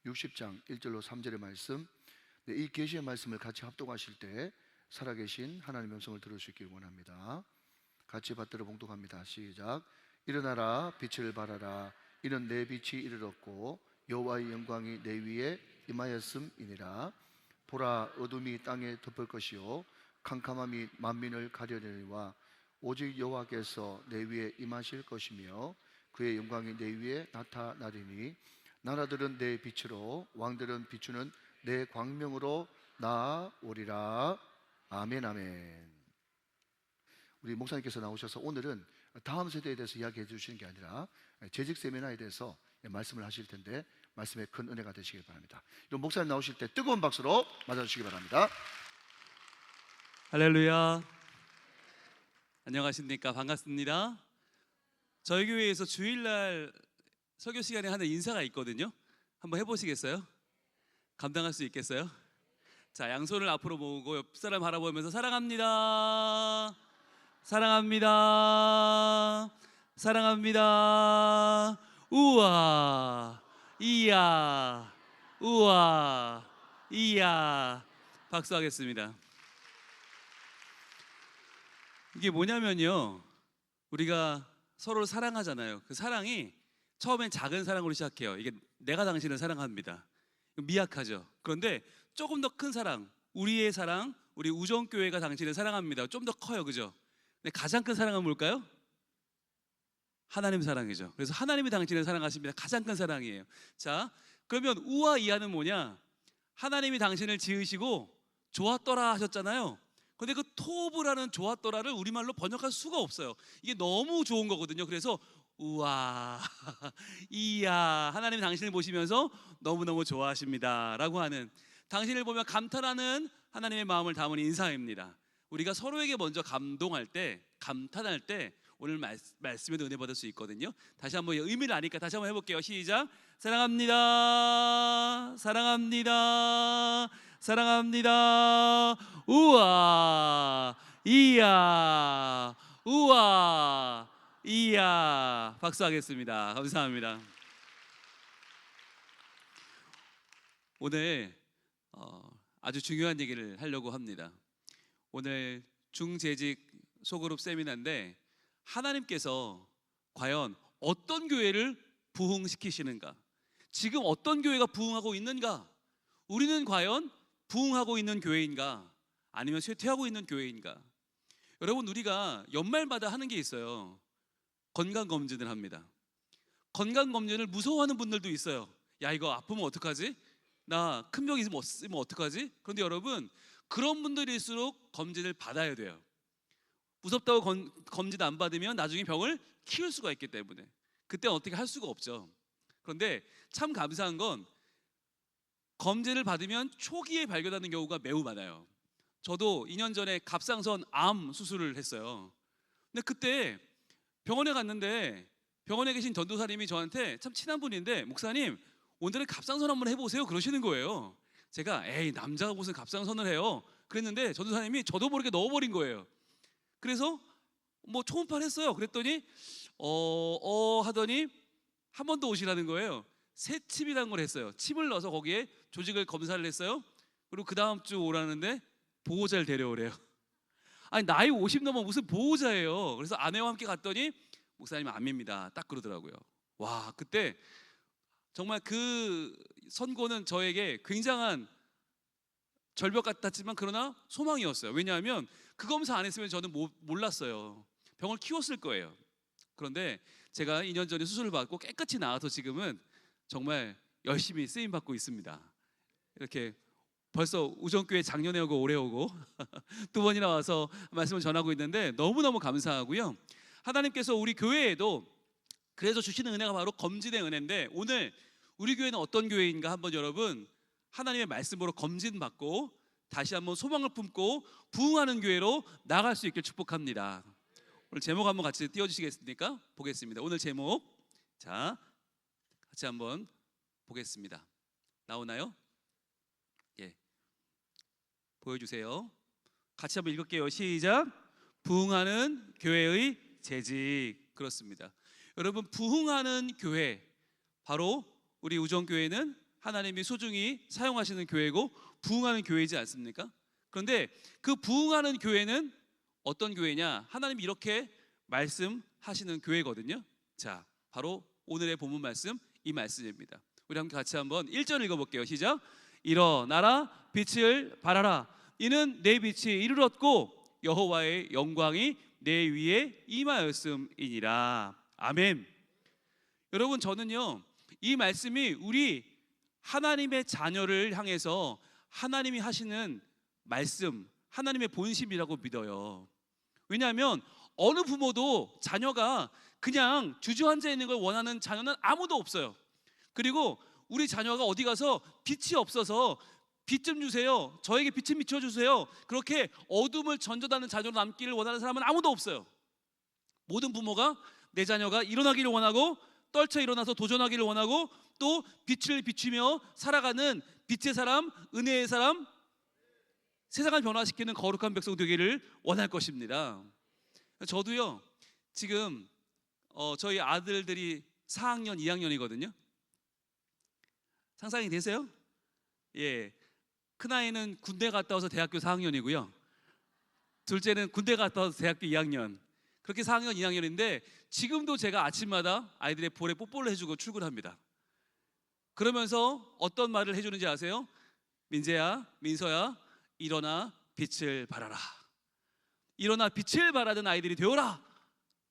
60장 1절로 3절의 말씀, 이 계시의 말씀을 같이 합독하실 때 살아계신 하나님의 음성을 들을 수 있기를 원합니다. 같이 받들어 봉독합니다. 시작. 일어나라, 빛을 발하라. 이는 내 빛이 이르렀고 여호와의 영광이 내 위에 임하였음이니라. 보라, 어둠이 땅에 덮을 것이요 캄캄함이 만민을 가려내니와 오직 여호와께서 내 위에 임하실 것이며 그의 영광이 내 위에 나타나리니 나라들은 내 빛으로 왕들은 비추는 내 광명으로 나오리라. 아멘. 아멘. 우리 목사님께서 나오셔서 오늘은 다음 세대에 대해서 이야기해 주시는 게 아니라 재직 세미나에 대해서 말씀을 하실 텐데 말씀에 큰 은혜가 되시길 바랍니다. 목사님 나오실 때 뜨거운 박수로 맞아주시기 바랍니다. 할렐루야. 안녕하십니까? 반갑습니다. 저희 교회에서 주일날 설교 시간에 하는 인사가 있거든요. 한번 해보시겠어요? 감당할 수 있겠어요? 자, 양손을 앞으로 모으고 옆 사람 바라보면서 사랑합니다. 사랑합니다. 사랑합니다. 우와, 이야, 우와, 이야. 박수하겠습니다. 이게 뭐냐면요, 우리가 서로를 사랑하잖아요. 그 사랑이 처음엔 작은 사랑으로 시작해요. 이게 내가 당신을 사랑합니다. 미약하죠. 그런데 조금 더 큰 사랑, 우리의 사랑, 우리 우정교회가 당신을 사랑합니다. 좀 더 커요, 그죠? 근데 가장 큰 사랑은 뭘까요? 하나님 사랑이죠. 그래서 하나님이 당신을 사랑하십니다. 가장 큰 사랑이에요. 자, 그러면 우와 이하는 뭐냐? 하나님이 당신을 지으시고 좋았더라 하셨잖아요. 근데 그 토브라는 좋았더라를 우리말로 번역할 수가 없어요. 이게 너무 좋은 거거든요. 그래서 우와, 이야, 하나님이 당신을 보시면서 너무너무 좋아하십니다 라고 하는, 당신을 보며 감탄하는 하나님의 마음을 담은 인사입니다. 우리가 서로에게 먼저 감동할 때, 감탄할 때 오늘 말씀에도 은혜 받을 수 있거든요. 다시 한번 의미를 아니까 다시 한번 해볼게요. 시작. 사랑합니다. 사랑합니다. 사랑합니다. 우와, 이야, 우와, 이야. 박수하겠습니다. 감사합니다. 오늘 아주 중요한 얘기를 하려고 합니다. 오늘 중재직 소그룹 세미나인데 하나님께서 과연 어떤 교회를 부흥시키시는가? 지금 어떤 교회가 부흥하고 있는가? 우리는 과연 부흥하고 있는 교회인가? 아니면 쇠퇴하고 있는 교회인가? 여러분, 우리가 연말마다 하는 게 있어요. 건강검진을 합니다. 건강검진을 무서워하는 분들도 있어요. 야, 이거 아프면 어떡하지? 나 큰 병 있으면 어떡하지? 그런데 여러분, 그런 분들일수록 검진을 받아야 돼요. 무섭다고 검진 안 받으면 나중에 병을 키울 수가 있기 때문에 그때 어떻게 할 수가 없죠. 그런데 참 감사한 건 검진을 받으면 초기에 발견하는 경우가 매우 많아요. 저도 2년 전에 갑상선 암 수술을 했어요. 근데 그때 병원에 갔는데 병원에 계신 전도사님이 저한테, 참 친한 분인데, 목사님 오늘은 갑상선 한번 해보세요 그러시는 거예요. 제가 에이, 남자가 무슨 갑상선을 해요 그랬는데 전도사님이 저도 모르게 넣어버린 거예요. 그래서 뭐 초음파를 했어요. 그랬더니 하더니 한 번 더 오시라는 거예요. 새침이라는 걸 했어요. 침을 넣어서 거기에 조직을 검사를 했어요. 그리고 그 다음 주 오라는데 보호자를 데려오래요. 아니, 나이 50 넘어 무슨 보호자예요. 그래서 아내와 함께 갔더니 목사님 암입니다 딱 그러더라고요. 와, 그때 정말 그 선고는 저에게 굉장한 절벽 같았지만 그러나 소망이었어요. 왜냐하면 그 검사 안 했으면 저는 몰랐어요. 병을 키웠을 거예요. 그런데 제가 2년 전에 수술을 받고 깨끗이 나와서 지금은 정말 열심히 쓰임 받고 있습니다. 이렇게 벌써 우정교회 작년에 오고 올해 오고 두 번이나 와서 말씀을 전하고 있는데 너무너무 감사하고요. 하나님께서 우리 교회에도 그래서 주시는 은혜가 바로 검진의 은혜인데, 오늘 우리 교회는 어떤 교회인가 한번 여러분 하나님의 말씀으로 검진받고 다시 한번 소망을 품고 부흥하는 교회로 나갈 수 있길 축복합니다. 오늘 제목 한번 같이 띄워주시겠습니까? 보겠습니다. 오늘 제목, 자, 같이 한번 보겠습니다. 나오나요? 예, 보여주세요. 같이 한번 읽을게요. 시작. 부흥하는 교회의 재직. 그렇습니다. 여러분, 부흥하는 교회, 바로 우리 우정교회는 하나님이 소중히 사용하시는 교회고 부흥하는 교회이지 않습니까? 그런데 그 부흥하는 교회는 어떤 교회냐? 하나님이 이렇게 말씀하시는 교회거든요. 자, 바로 오늘의 본문 말씀, 이 말씀입니다. 우리 함께 같이 한번 1절 읽어볼게요. 시작. 일어나라 빛을 발하라. 이는 내 빛이 이르렀고 여호와의 영광이 내 위에 임하였음이니라. 아멘. 여러분, 저는요 이 말씀이 우리 하나님의 자녀를 향해서 하나님이 하시는 말씀, 하나님의 본심이라고 믿어요. 왜냐하면 어느 부모도 자녀가 그냥 주저앉아 있는 걸 원하는 자녀는 아무도 없어요. 그리고 우리 자녀가 어디 가서 빛이 없어서 빛 좀 주세요, 저에게 빛 좀 비춰주세요, 그렇게 어둠을 전전하는 자녀로 남기를 원하는 사람은 아무도 없어요. 모든 부모가 내 자녀가 일어나기를 원하고 떨쳐 일어나서 도전하기를 원하고 또 빛을 비추며 살아가는 빛의 사람, 은혜의 사람, 세상을 변화시키는 거룩한 백성 되기를 원할 것입니다. 저도요 지금 저희 아들들이 4학년, 2학년이거든요. 상상이 되세요? 예, 큰아이는 군대 갔다 와서 대학교 4학년이고요. 둘째는 군대 갔다 와서 대학교 2학년. 그렇게 4학년, 2학년인데 지금도 제가 아침마다 아이들의 볼에 뽀뽀를 해주고 출근합니다. 그러면서 어떤 말을 해주는지 아세요? 민재야, 민서야, 일어나 빛을 발하라. 일어나 빛을 발하던 아이들이 되어라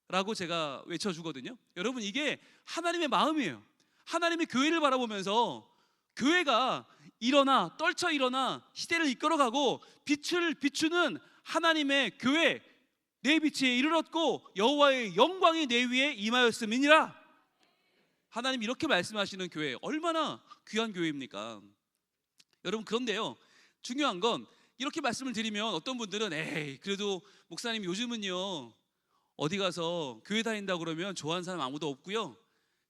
라고 제가 외쳐주거든요. 여러분, 이게 하나님의 마음이에요. 하나님의 교회를 바라보면서 교회가 일어나, 떨쳐 일어나 시대를 이끌어가고 빛을 비추는 하나님의 교회, 내 빛이 이르렀고 여호와의 영광이 내 위에 임하였음이니라. 하나님 이렇게 말씀하시는 교회, 얼마나 귀한 교회입니까? 여러분, 그런데요 중요한 건 이렇게 말씀을 드리면 어떤 분들은 에이, 그래도 목사님 요즘은요 어디 가서 교회 다닌다고 그러면 좋아하는 사람 아무도 없고요,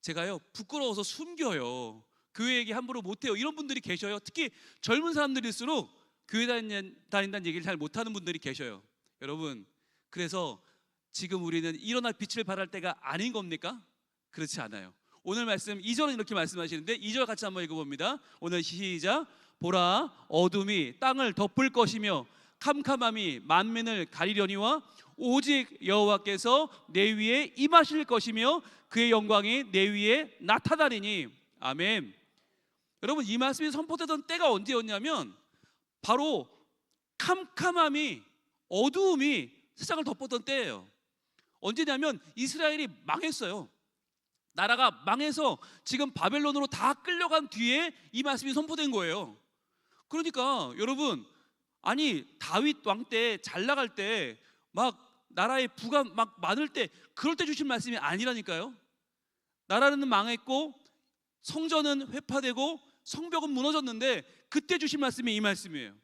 제가요 부끄러워서 숨겨요, 교회 얘기 함부로 못해요, 이런 분들이 계셔요. 특히 젊은 사람들일수록 교회 다닌다는 얘기를 잘 못하는 분들이 계셔요. 여러분, 그래서 지금 우리는 일어나 빛을 발할 때가 아닌 겁니까? 그렇지 않아요. 오늘 말씀 2절은 이렇게 말씀하시는데 2절 같이 한번 읽어봅니다. 오늘 시작. 보라, 어둠이 땅을 덮을 것이며 캄캄함이 만민을 가리려니와 오직 여호와께서 내 위에 임하실 것이며 그의 영광이 내 위에 나타나리니. 아멘. 여러분, 이 말씀이 선포되던 때가 언제였냐면 바로 캄캄함이, 어두움이 세상을 덮었던 때예요. 언제냐면 이스라엘이 망했어요. 나라가 망해서 지금 바벨론으로 다 끌려간 뒤에 이 말씀이 선포된 거예요. 그러니까 여러분, 아니 다윗 왕 때 잘 나갈 때 막 나라의 부가 막 많을 때 그럴 때 주신 말씀이 아니라니까요. 나라는 망했고 성전은 회파되고 성벽은 무너졌는데 그때 주신 말씀이 이 말씀이에요.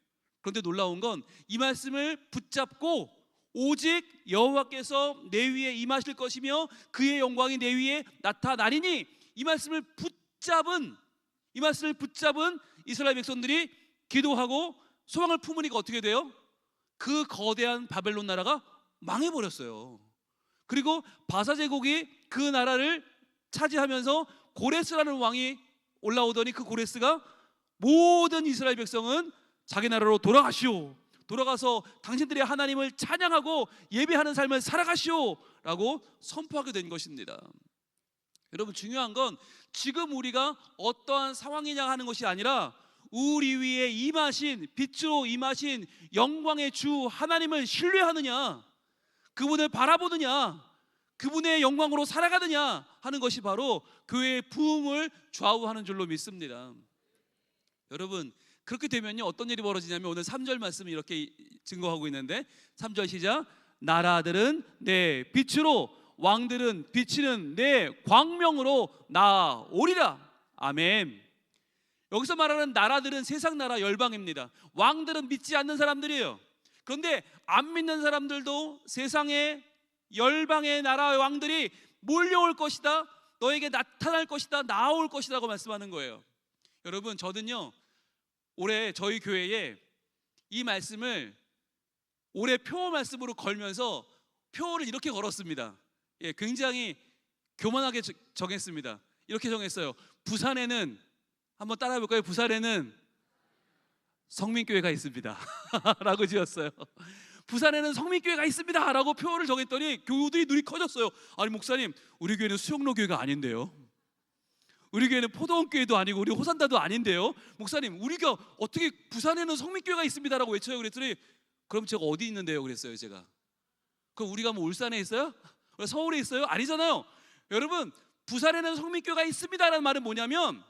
그런데 놀라운 건 이 말씀을 붙잡고 오직 여호와께서 내 위에 임하실 것이며 그의 영광이 내 위에 나타나리니, 이 말씀을 붙잡은 이스라엘 백성들이 기도하고 소망을 품으니까 어떻게 돼요? 그 거대한 바벨론 나라가 망해버렸어요. 그리고 바사 제국이 그 나라를 차지하면서 고레스라는 왕이 올라오더니 그 고레스가 모든 이스라엘 백성은 자기 나라로 돌아가서 당신들의 하나님을 찬양하고 예배하는 삶을 살아가시오 라고 선포하게 된 것입니다. 여러분, 중요한 건 지금 우리가 어떠한 상황이냐 하는 것이 아니라 우리 위에 임하신, 빛으로 임하신 영광의 주 하나님을 신뢰하느냐, 그분을 바라보느냐, 그분의 영광으로 살아가느냐 하는 것이 바로 교회의 부흥을 좌우하는 줄로 믿습니다. 여러분, 그렇게 되면요 어떤 일이 벌어지냐면 오늘 3절 말씀이 이렇게 증거하고 있는데 3절 시작. 나라들은 내 빛으로, 왕들은 비치는 내 광명으로 나오리라. 아멘. 여기서 말하는 나라들은 세상 나라 열방입니다. 왕들은 믿지 않는 사람들이에요. 그런데 안 믿는 사람들도 세상의 열방의 나라의 왕들이 몰려올 것이다, 너에게 나타날 것이다, 나올 것이라고 말씀하는 거예요. 여러분, 저는요 올해 저희 교회에 이 말씀을 올해 표 말씀으로 걸면서 표를 이렇게 걸었습니다. 예, 굉장히 교만하게 정했습니다. 이렇게 정했어요. 부산에는 한번 따라해 볼까요? 부산에는 성민교회가 있습니다. 라고 지었어요. 부산에는 성민교회가 있습니다. 라고 표어를 정했더니 교우들이 눈이 커졌어요. 아니 목사님, 우리 교회는 수영로 교회가 아닌데요. 우리 교회는 포도원 교회도 아니고 우리 호산다도 아닌데요. 목사님, 우리가 어떻게 부산에는 성민교회가 있습니다라고 외쳐요. 그랬더니 그럼 제가 어디 있는데요? 그랬어요. 제가. 그럼 우리가 뭐 울산에 있어요? 서울에 있어요? 아니잖아요. 여러분, 부산에는 성민교회가 있습니다라는 말은 뭐냐면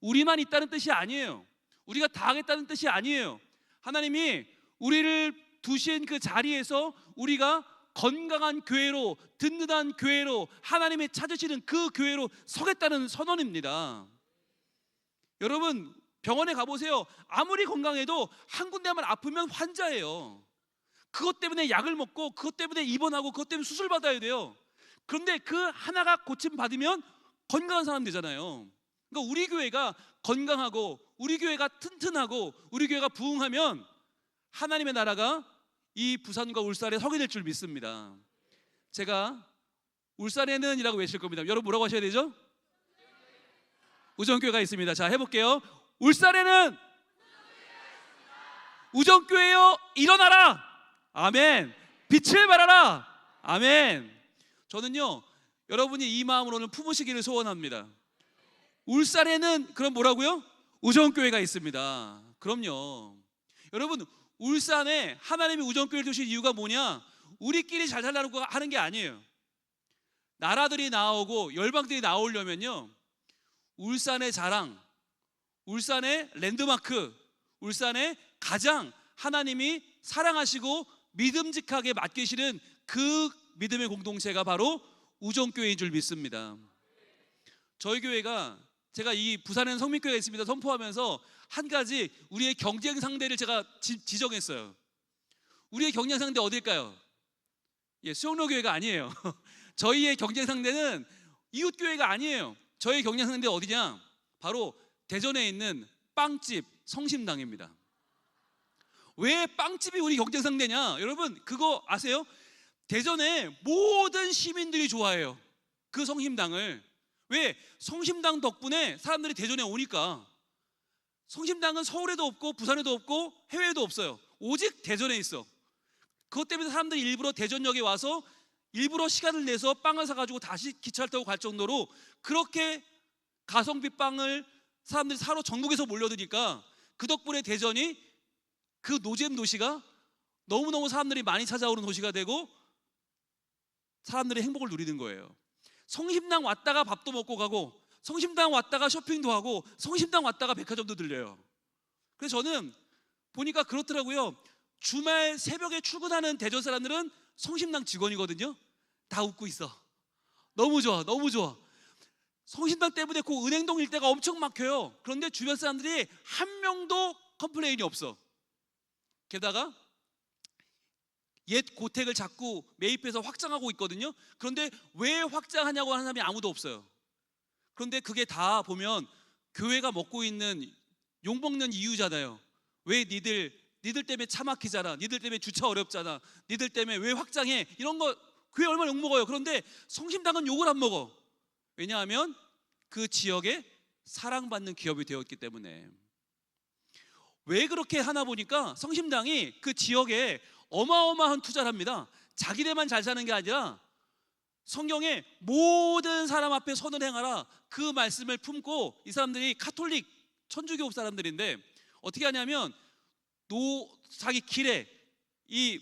우리만 있다는 뜻이 아니에요. 우리가 다 하겠다는 뜻이 아니에요. 하나님이 우리를 두신 그 자리에서 우리가 건강한 교회로, 든든한 교회로, 하나님이 찾으시는 그 교회로 서겠다는 선언입니다. 여러분, 병원에 가보세요. 아무리 건강해도 한 군데만 아프면 환자예요. 그것 때문에 약을 먹고, 그것 때문에 입원하고, 그것 때문에 수술 받아야 돼요. 그런데 그 하나가 고침 받으면 건강한 사람 되잖아요. 그러니까 우리 교회가 건강하고, 우리 교회가 튼튼하고, 우리 교회가 부흥하면 하나님의 나라가 이 부산과 울산에 서게 될 줄 믿습니다. 제가 울산에는 이라고 외칠 겁니다. 여러분 뭐라고 하셔야 되죠? 우정교회가 있습니다. 자, 해볼게요. 울산에는 우정교회여 일어나라. 아멘. 빛을 발하라. 아멘. 저는요, 여러분이 이 마음으로는 품으시기를 소원합니다. 울산에는 그럼 뭐라고요? 우정교회가 있습니다. 그럼요. 여러분, 울산에 하나님이 우정교회를 두신 이유가 뭐냐? 우리끼리 잘 살라고 하는 게 아니에요. 나라들이 나오고 열방들이 나오려면요, 울산의 자랑, 울산의 랜드마크, 울산의 가장 하나님이 사랑하시고 믿음직하게 맡기시는 그 믿음의 공동체가 바로 우정교회인 줄 믿습니다. 저희 교회가, 제가 이 부산에는 성민교회가 있습니다 선포하면서 한 가지 우리의 경쟁 상대를 제가 지정했어요. 우리의 경쟁 상대 어딜까요? 예, 수영로 교회가 아니에요. 저희의 경쟁 상대는 이웃 교회가 아니에요. 저희의 경쟁 상대 어디냐? 바로 대전에 있는 빵집 성심당입니다. 왜 빵집이 우리 경쟁 상대냐? 여러분 그거 아세요? 대전에 모든 시민들이 좋아해요. 그 성심당을. 왜? 성심당 덕분에 사람들이 대전에 오니까. 성심당은 서울에도 없고 부산에도 없고 해외에도 없어요. 오직 대전에 있어. 그것 때문에 사람들이 일부러 대전역에 와서 일부러 시간을 내서 빵을 사가지고 다시 기차를 타고 갈 정도로 그렇게 가성비 빵을 사람들이 사러 전국에서 몰려드니까 그 덕분에 대전이 그 노잼 도시가 너무너무 사람들이 많이 찾아오는 도시가 되고 사람들의 행복을 누리는 거예요. 성심당 왔다가 밥도 먹고 가고, 성심당 왔다가 쇼핑도 하고, 성심당 왔다가 백화점도 들려요. 그래서 저는 보니까 그렇더라고요. 주말 새벽에 출근하는 대전 사람들은 성심당 직원이거든요. 다 웃고 있어. 너무 좋아, 너무 좋아. 성심당 때문에 그 은행동 일대가 엄청 막혀요. 그런데 주변 사람들이 한 명도 컴플레인이 없어. 게다가 옛 고택을 자꾸 매입해서 확장하고 있거든요. 그런데 왜 확장하냐고 하는 사람이 아무도 없어요. 그런데 그게 다 보면 교회가 먹고 있는 욕먹는 이유잖아요. 왜 니들 때문에 차 막히잖아. 니들 때문에 주차 어렵잖아. 니들 때문에 왜 확장해? 이런 거 교회 얼마나 욕먹어요. 그런데 성심당은 욕을 안 먹어. 왜냐하면 그 지역에 사랑받는 기업이 되었기 때문에. 왜 그렇게 하나 보니까 성심당이 그 지역에 어마어마한 투자를 합니다. 자기네만 잘 사는 게 아니라 성경에 모든 사람 앞에 선을 행하라, 그 말씀을 품고, 이 사람들이 카톨릭 천주교 사람들인데 어떻게 하냐면 자기 길에 이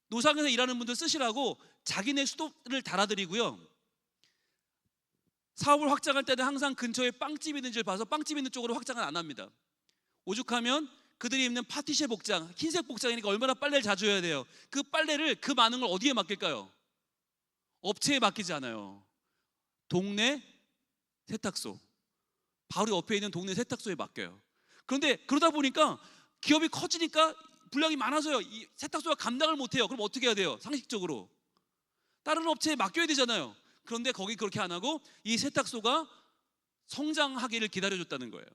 노상에서 일하는 분들 쓰시라고 자기네 수도를 달아드리고요, 사업을 확장할 때는 항상 근처에 빵집 있는 줄 봐서 빵집 있는 쪽으로 확장을 안 합니다. 오죽하면 그들이 입는 파티쉐 복장, 흰색 복장이니까 얼마나 빨래를 자주 해야 돼요. 그 빨래를, 그 많은 걸 어디에 맡길까요? 업체에 맡기지 않아요. 동네 세탁소, 바로 옆에 있는 동네 세탁소에 맡겨요. 그런데 그러다 보니까 기업이 커지니까 분량이 많아서요, 이 세탁소가 감당을 못해요. 그럼 어떻게 해야 돼요? 상식적으로 다른 업체에 맡겨야 되잖아요. 그런데 거기 그렇게 안 하고 이 세탁소가 성장하기를 기다려줬다는 거예요.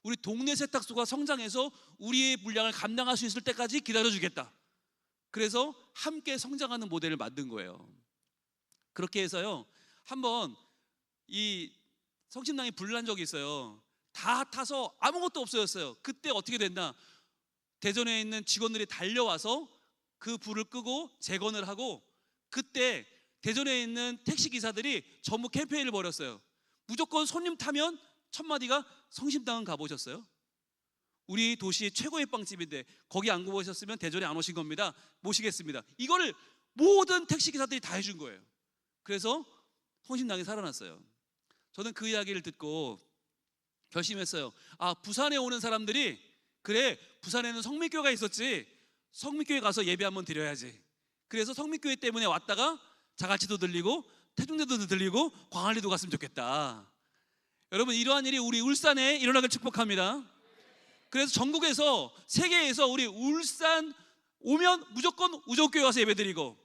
우리 동네 세탁소가 성장해서 우리의 분량을 감당할 수 있을 때까지 기다려주겠다. 그래서 함께 성장하는 모델을 만든 거예요. 그렇게 해서요, 한번 이 성심당이 불난 적이 있어요. 다 타서 아무것도 없어졌어요. 그때 어떻게 됐나? 대전에 있는 직원들이 달려와서 그 불을 끄고 재건을 하고, 그때 대전에 있는 택시 기사들이 전부 캠페인을 벌였어요. 무조건 손님 타면 첫 마디가 성심당은 가보셨어요? 우리 도시 최고의 빵집인데 거기 안 가보셨으면 대전에 안 오신 겁니다. 모시겠습니다. 이거를 모든 택시 기사들이 다 해준 거예요. 그래서 성심당이 살아났어요. 저는 그 이야기를 듣고 결심했어요. 아, 부산에 오는 사람들이, 그래, 부산에는 성민교회가 있었지, 성민교회 가서 예배 한번 드려야지. 그래서 성민교회 때문에 왔다가 자갈치도 들리고 태중대도 들리고 광안리도 갔으면 좋겠다. 여러분, 이러한 일이 우리 울산에 일어나길 축복합니다. 그래서 전국에서, 세계에서 우리 울산 오면 무조건 우정교회 와서 예배드리고,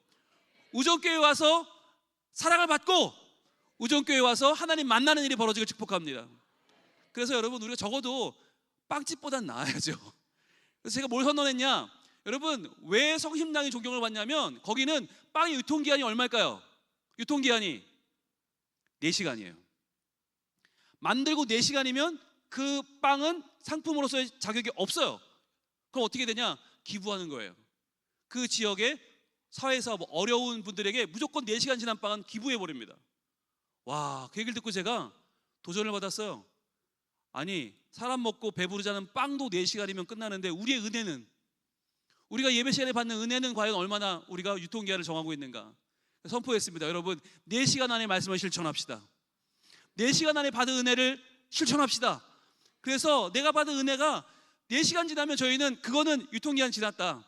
우정교회 와서 사랑을 받고, 우정교회 와서 하나님 만나는 일이 벌어지길 축복합니다. 그래서 여러분, 우리가 적어도 빵집보단 나아야죠. 그래서 제가 뭘 선언했냐? 여러분, 왜 성심당이 존경을 받냐면 거기는 빵의 유통기한이 얼마일까요? 유통기한이 4시간이에요. 만들고 4시간이면 그 빵은 상품으로서의 자격이 없어요. 그럼 어떻게 되냐? 기부하는 거예요. 그 지역의 사회에서 어려운 분들에게 무조건 4시간 지난 빵은 기부해버립니다. 와, 그 얘기를 듣고 제가 도전을 받았어요. 아니, 사람 먹고 배부르자는 빵도 4시간이면 끝나는데 우리의 은혜는, 우리가 예배 시간에 받는 은혜는 과연 얼마나 우리가 유통기한을 정하고 있는가? 선포했습니다. 여러분, 4시간 안에 말씀을 실천합시다. 4시간 안에 받은 은혜를 실천합시다. 그래서 내가 받은 은혜가 4시간 지나면 저희는 그거는 유통기한 지났다,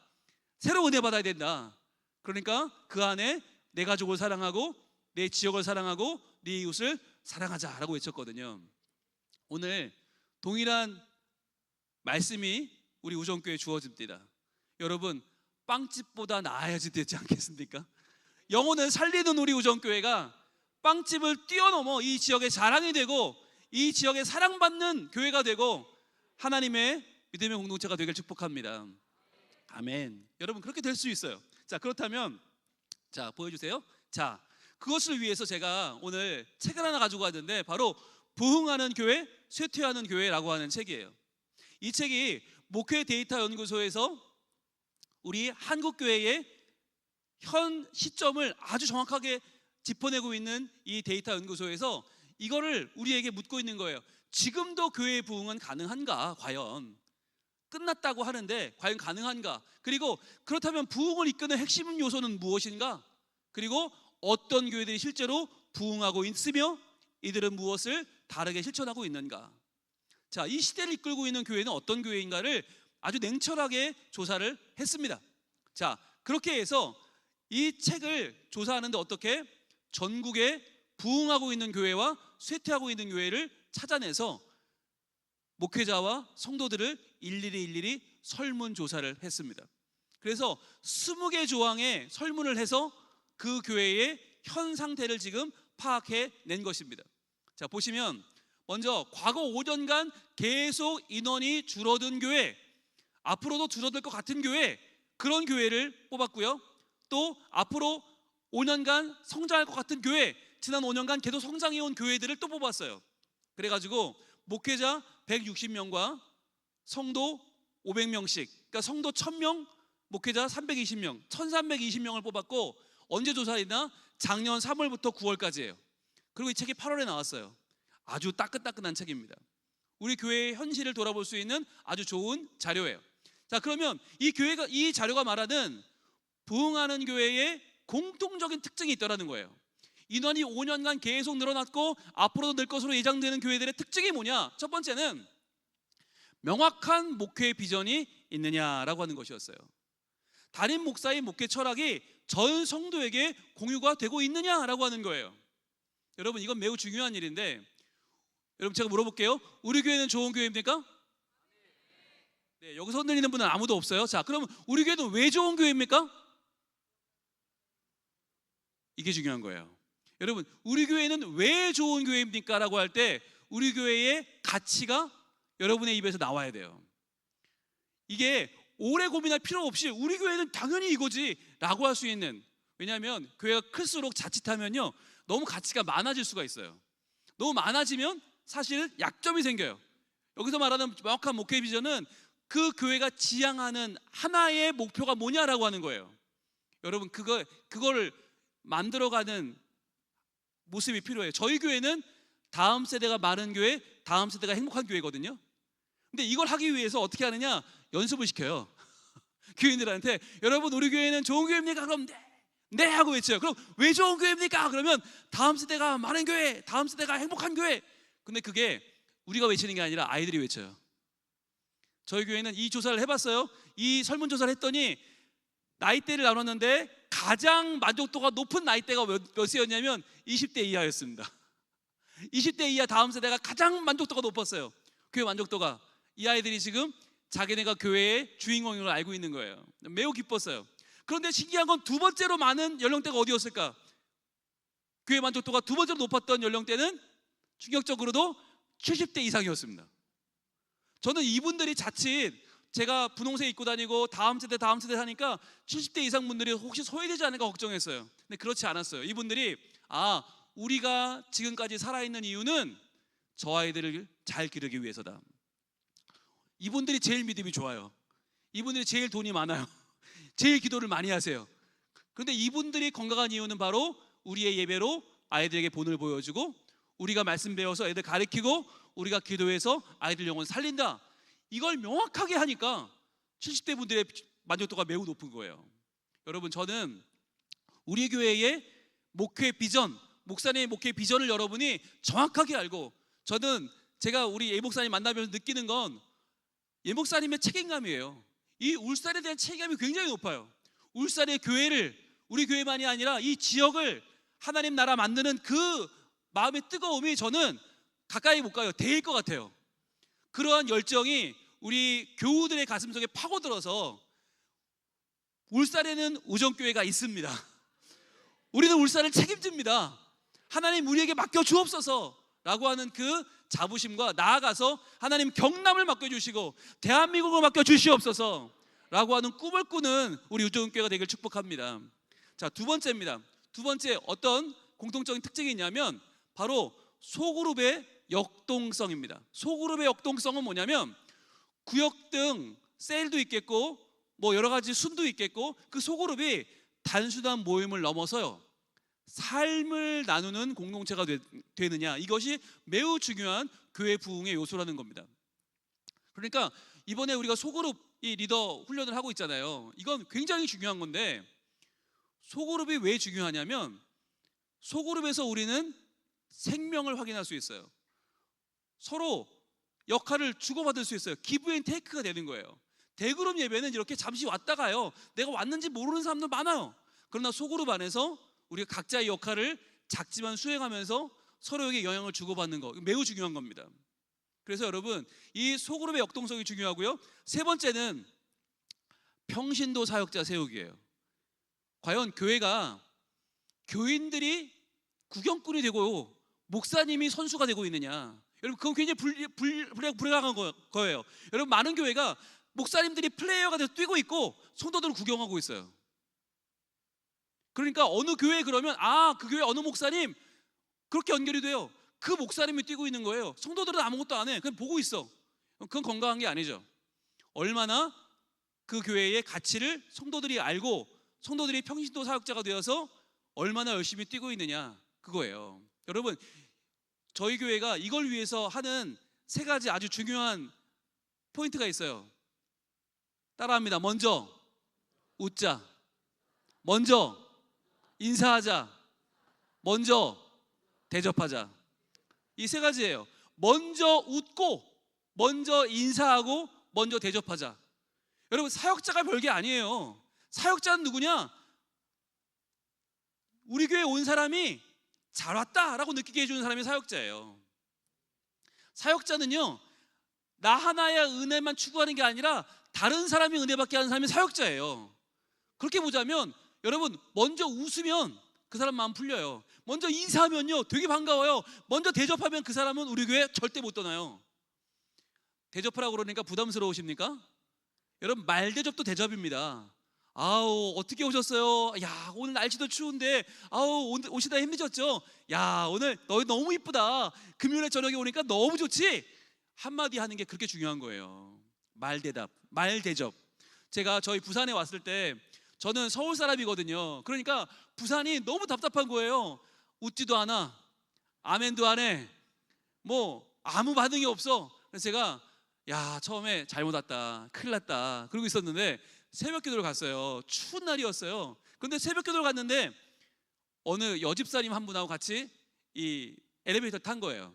새로 은혜 받아야 된다. 그러니까 그 안에 내 가족을 사랑하고 내 지역을 사랑하고 네 이웃을 사랑하자라고 외쳤거든요. 오늘 동일한 말씀이 우리 우정교회에 주어집니다. 여러분, 빵집보다 나아야지 되지 않겠습니까? 영혼을 살리는 우리 우정교회가 빵집을 뛰어넘어 이 지역의 자랑이 되고 이 지역에 사랑받는 교회가 되고 하나님의 믿음의 공동체가 되길 축복합니다. 아멘. 여러분, 그렇게 될 수 있어요. 자, 그렇다면 자, 보여주세요. 자, 그것을 위해서 제가 오늘 책을 하나 가지고 왔는데 바로 부흥하는 교회, 쇠퇴하는 교회라고 하는 책이에요. 이 책이 목회 데이터 연구소에서 우리 한국교회의 현 시점을 아주 정확하게 짚어내고 있는 이 데이터 연구소에서 이거를 우리에게 묻고 있는 거예요. 지금도 교회의 부흥은 가능한가? 과연 끝났다고 하는데 과연 가능한가? 그리고 그렇다면 부흥을 이끄는 핵심 요소는 무엇인가? 그리고 어떤 교회들이 실제로 부흥하고 있으며 이들은 무엇을 다르게 실천하고 있는가? 자, 이 시대를 이끌고 있는 교회는 어떤 교회인가를 아주 냉철하게 조사를 했습니다. 자, 그렇게 해서 이 책을 조사하는데 어떻게 전국에 부흥하고 있는 교회와 쇠퇴하고 있는 교회를 찾아내서 목회자와 성도들을 일일이 설문조사를 했습니다. 그래서 20개 조항의 설문을 해서 그 교회의 현 상태를 지금 파악해 낸 것입니다. 자, 보시면 먼저 과거 5년간 계속 인원이 줄어든 교회, 앞으로도 줄어들 것 같은 교회, 그런 교회를 뽑았고요. 또 앞으로 5년간 성장할 것 같은 교회, 지난 5년간 계속 성장해온 교회들을 또 뽑았어요. 그래가지고 목회자 160명과 성도 500명씩, 그러니까 성도 1000명, 목회자 320명, 1320명을 뽑았고, 언제 조사했나? 작년 3월부터 9월까지예요. 그리고 이 책이 8월에 나왔어요. 아주 따끈따끈한 책입니다. 우리 교회의 현실을 돌아볼 수 있는 아주 좋은 자료예요. 자, 그러면 이 자료가 말하는 부흥하는 교회의 공통적인 특징이 있다는 거예요. 인원이 5년간 계속 늘어났고 앞으로도 늘 것으로 예상되는 교회들의 특징이 뭐냐? 첫 번째는 명확한 목회 비전이 있느냐라고 하는 것이었어요. 담임 목사의 목회 철학이 전 성도에게 공유가 되고 있느냐라고 하는 거예요. 여러분, 이건 매우 중요한 일인데, 여러분, 제가 물어볼게요. 우리 교회는 좋은 교회입니까? 네, 여기서 흔들리는 분은 아무도 없어요. 자, 그럼 우리 교회는 왜 좋은 교회입니까? 이게 중요한 거예요. 여러분, 우리 교회는 왜 좋은 교회입니까? 라고 할 때 우리 교회의 가치가 여러분의 입에서 나와야 돼요. 이게 오래 고민할 필요 없이 우리 교회는 당연히 이거지 라고 할 수 있는, 왜냐하면 교회가 클수록 자칫하면요 너무 가치가 많아질 수가 있어요. 너무 많아지면 사실 약점이 생겨요. 여기서 말하는 명확한 목회 비전은 그 교회가 지향하는 하나의 목표가 뭐냐라고 하는 거예요. 여러분 그거를 만들어가는 모습이 필요해요. 저희 교회는 다음 세대가 많은 교회, 다음 세대가 행복한 교회거든요. 근데 이걸 하기 위해서 어떻게 하느냐? 연습을 시켜요. 교인들한테 여러분 우리 교회는 좋은 교회입니까? 그럼 네 하고 외쳐요. 그럼 왜 좋은 교회입니까? 그러면 다음 세대가 많은 교회, 다음 세대가 행복한 교회. 근데 그게 우리가 외치는 게 아니라 아이들이 외쳐요. 저희 교회는 이 조사를 해봤어요. 이 설문조사를 했더니 나이대를 나눴는데 가장 만족도가 높은 나이대가 몇이었냐면 20대 이하였습니다. 20대 이하 다음 세대가 가장 만족도가 높았어요. 교회 만족도가. 이 아이들이 지금 자기네가 교회의 주인공인 걸 알고 있는 거예요. 매우 기뻤어요. 그런데 신기한 건 두 번째로 많은 연령대가 어디였을까? 교회 만족도가 두 번째로 높았던 연령대는 충격적으로도 70대 이상이었습니다. 저는 이분들이 자칫 제가 분홍색 입고 다니고 다음 세대 하니까 70대 이상 분들이 혹시 소외되지 않을까 걱정했어요. 근데 그렇지 않았어요. 이분들이 우리가 지금까지 살아있는 이유는 저 아이들을 잘 기르기 위해서다. 이분들이 제일 믿음이 좋아요. 이분들이 제일 돈이 많아요. 제일 기도를 많이 하세요. 그런데 이분들이 건강한 이유는 바로 우리의 예배로 아이들에게 본을 보여주고 우리가 말씀 배워서 애들 가르치고 우리가 기도해서 아이들 영혼 살린다. 이걸 명확하게 하니까 70대 분들의 만족도가 매우 높은 거예요. 여러분 저는 우리 교회의 목회 비전, 목사님의 목회 비전을 여러분이 정확하게 알고 저는 제가 우리 예 목사님 만나면서 느끼는 건 예 목사님의 책임감이에요. 이 울산에 대한 책임감이 굉장히 높아요. 울산의 교회를 우리 교회만이 아니라 이 지역을 하나님 나라 만드는 그 마음의 뜨거움이 저는 가까이 못 가요. 대일 것 같아요. 그러한 열정이 우리 교우들의 가슴속에 파고들어서 울산에는 우정교회가 있습니다. 우리는 울산을 책임집니다. 하나님 우리에게 맡겨 주옵소서 라고 하는 그 자부심과 나아가서 하나님 경남을 맡겨주시고 대한민국을 맡겨주시옵소서 라고 하는 꿈을 꾸는 우리 우정교회가 되길 축복합니다. 자, 두 번째입니다. 두 번째 어떤 공통적인 특징이 있냐면 바로 소그룹의 역동성입니다. 소그룹의 역동성은 뭐냐면 구역등 셀도 있겠고 뭐 여러 가지 순도 있겠고 그 소그룹이 단순한 모임을 넘어서요 삶을 나누는 공동체가 되느냐, 이것이 매우 중요한 교회 부흥의 요소라는 겁니다. 그러니까 이번에 우리가 소그룹 이 리더 훈련을 하고 있잖아요. 이건 굉장히 중요한 건데 소그룹이 왜 중요하냐면 소그룹에서 우리는 생명을 확인할 수 있어요. 서로 역할을 주고받을 수 있어요. 기브 앤 테이크가 되는 거예요. 대그룹 예배는 이렇게 잠시 왔다가요 내가 왔는지 모르는 사람도 많아요. 그러나 소그룹 안에서 우리가 각자의 역할을 작지만 수행하면서 서로에게 영향을 주고받는 거 매우 중요한 겁니다. 그래서 여러분 이 소그룹의 역동성이 중요하고요. 세 번째는 평신도 사역자 세우기예요. 과연 교회가 교인들이 구경꾼이 되고 목사님이 선수가 되고 있느냐, 여러분 그건 굉장히 불행한 거예요. 여러분 많은 교회가 목사님들이 플레이어가 돼서 뛰고 있고 성도들을 구경하고 있어요. 그러니까 어느 교회에 그러면 그 교회 어느 목사님 그렇게 연결이 돼요. 그 목사님이 뛰고 있는 거예요. 성도들은 아무것도 안 해. 그냥 보고 있어. 그건 건강한 게 아니죠. 얼마나 그 교회의 가치를 성도들이 알고 성도들이 평신도 사역자가 되어서 얼마나 열심히 뛰고 있느냐, 그거예요. 여러분 저희 교회가 이걸 위해서 하는 세 가지 아주 중요한 포인트가 있어요. 따라합니다. 먼저 웃자, 먼저 인사하자, 먼저 대접하자. 이 세 가지예요. 먼저 웃고 먼저 인사하고 먼저 대접하자. 여러분 사역자가 별게 아니에요. 사역자는 누구냐? 우리 교회에 온 사람이 잘 왔다라고 느끼게 해주는 사람이 사역자예요. 사역자는요 나 하나의 은혜만 추구하는 게 아니라 다른 사람이 은혜받게 하는 사람이 사역자예요. 그렇게 보자면 여러분 먼저 웃으면 그 사람 마음 풀려요. 먼저 인사하면요 되게 반가워요. 먼저 대접하면 그 사람은 우리 교회 절대 못 떠나요. 대접하라고 그러니까 부담스러우십니까? 여러분 말 대접도 대접입니다. 아우 어떻게 오셨어요? 야 오늘 날씨도 추운데 아우 오시다 힘드셨죠? 야 오늘 너 너무 이쁘다. 금요일에 저녁에 오니까 너무 좋지? 한마디 하는 게 그렇게 중요한 거예요. 말대답, 말대접. 제가 저희 부산에 왔을 때, 저는 서울 사람이거든요. 그러니까 부산이 너무 답답한 거예요. 웃지도 않아, 아멘도 안 해, 뭐 아무 반응이 없어. 그래서 제가 야, 처음에 잘못 왔다, 큰일 났다 그러고 있었는데 새벽 기도를 갔어요. 추운 날이었어요. 근데 새벽 기도를 갔는데 어느 여집사님 한 분하고 같이 이 엘리베이터 탄 거예요.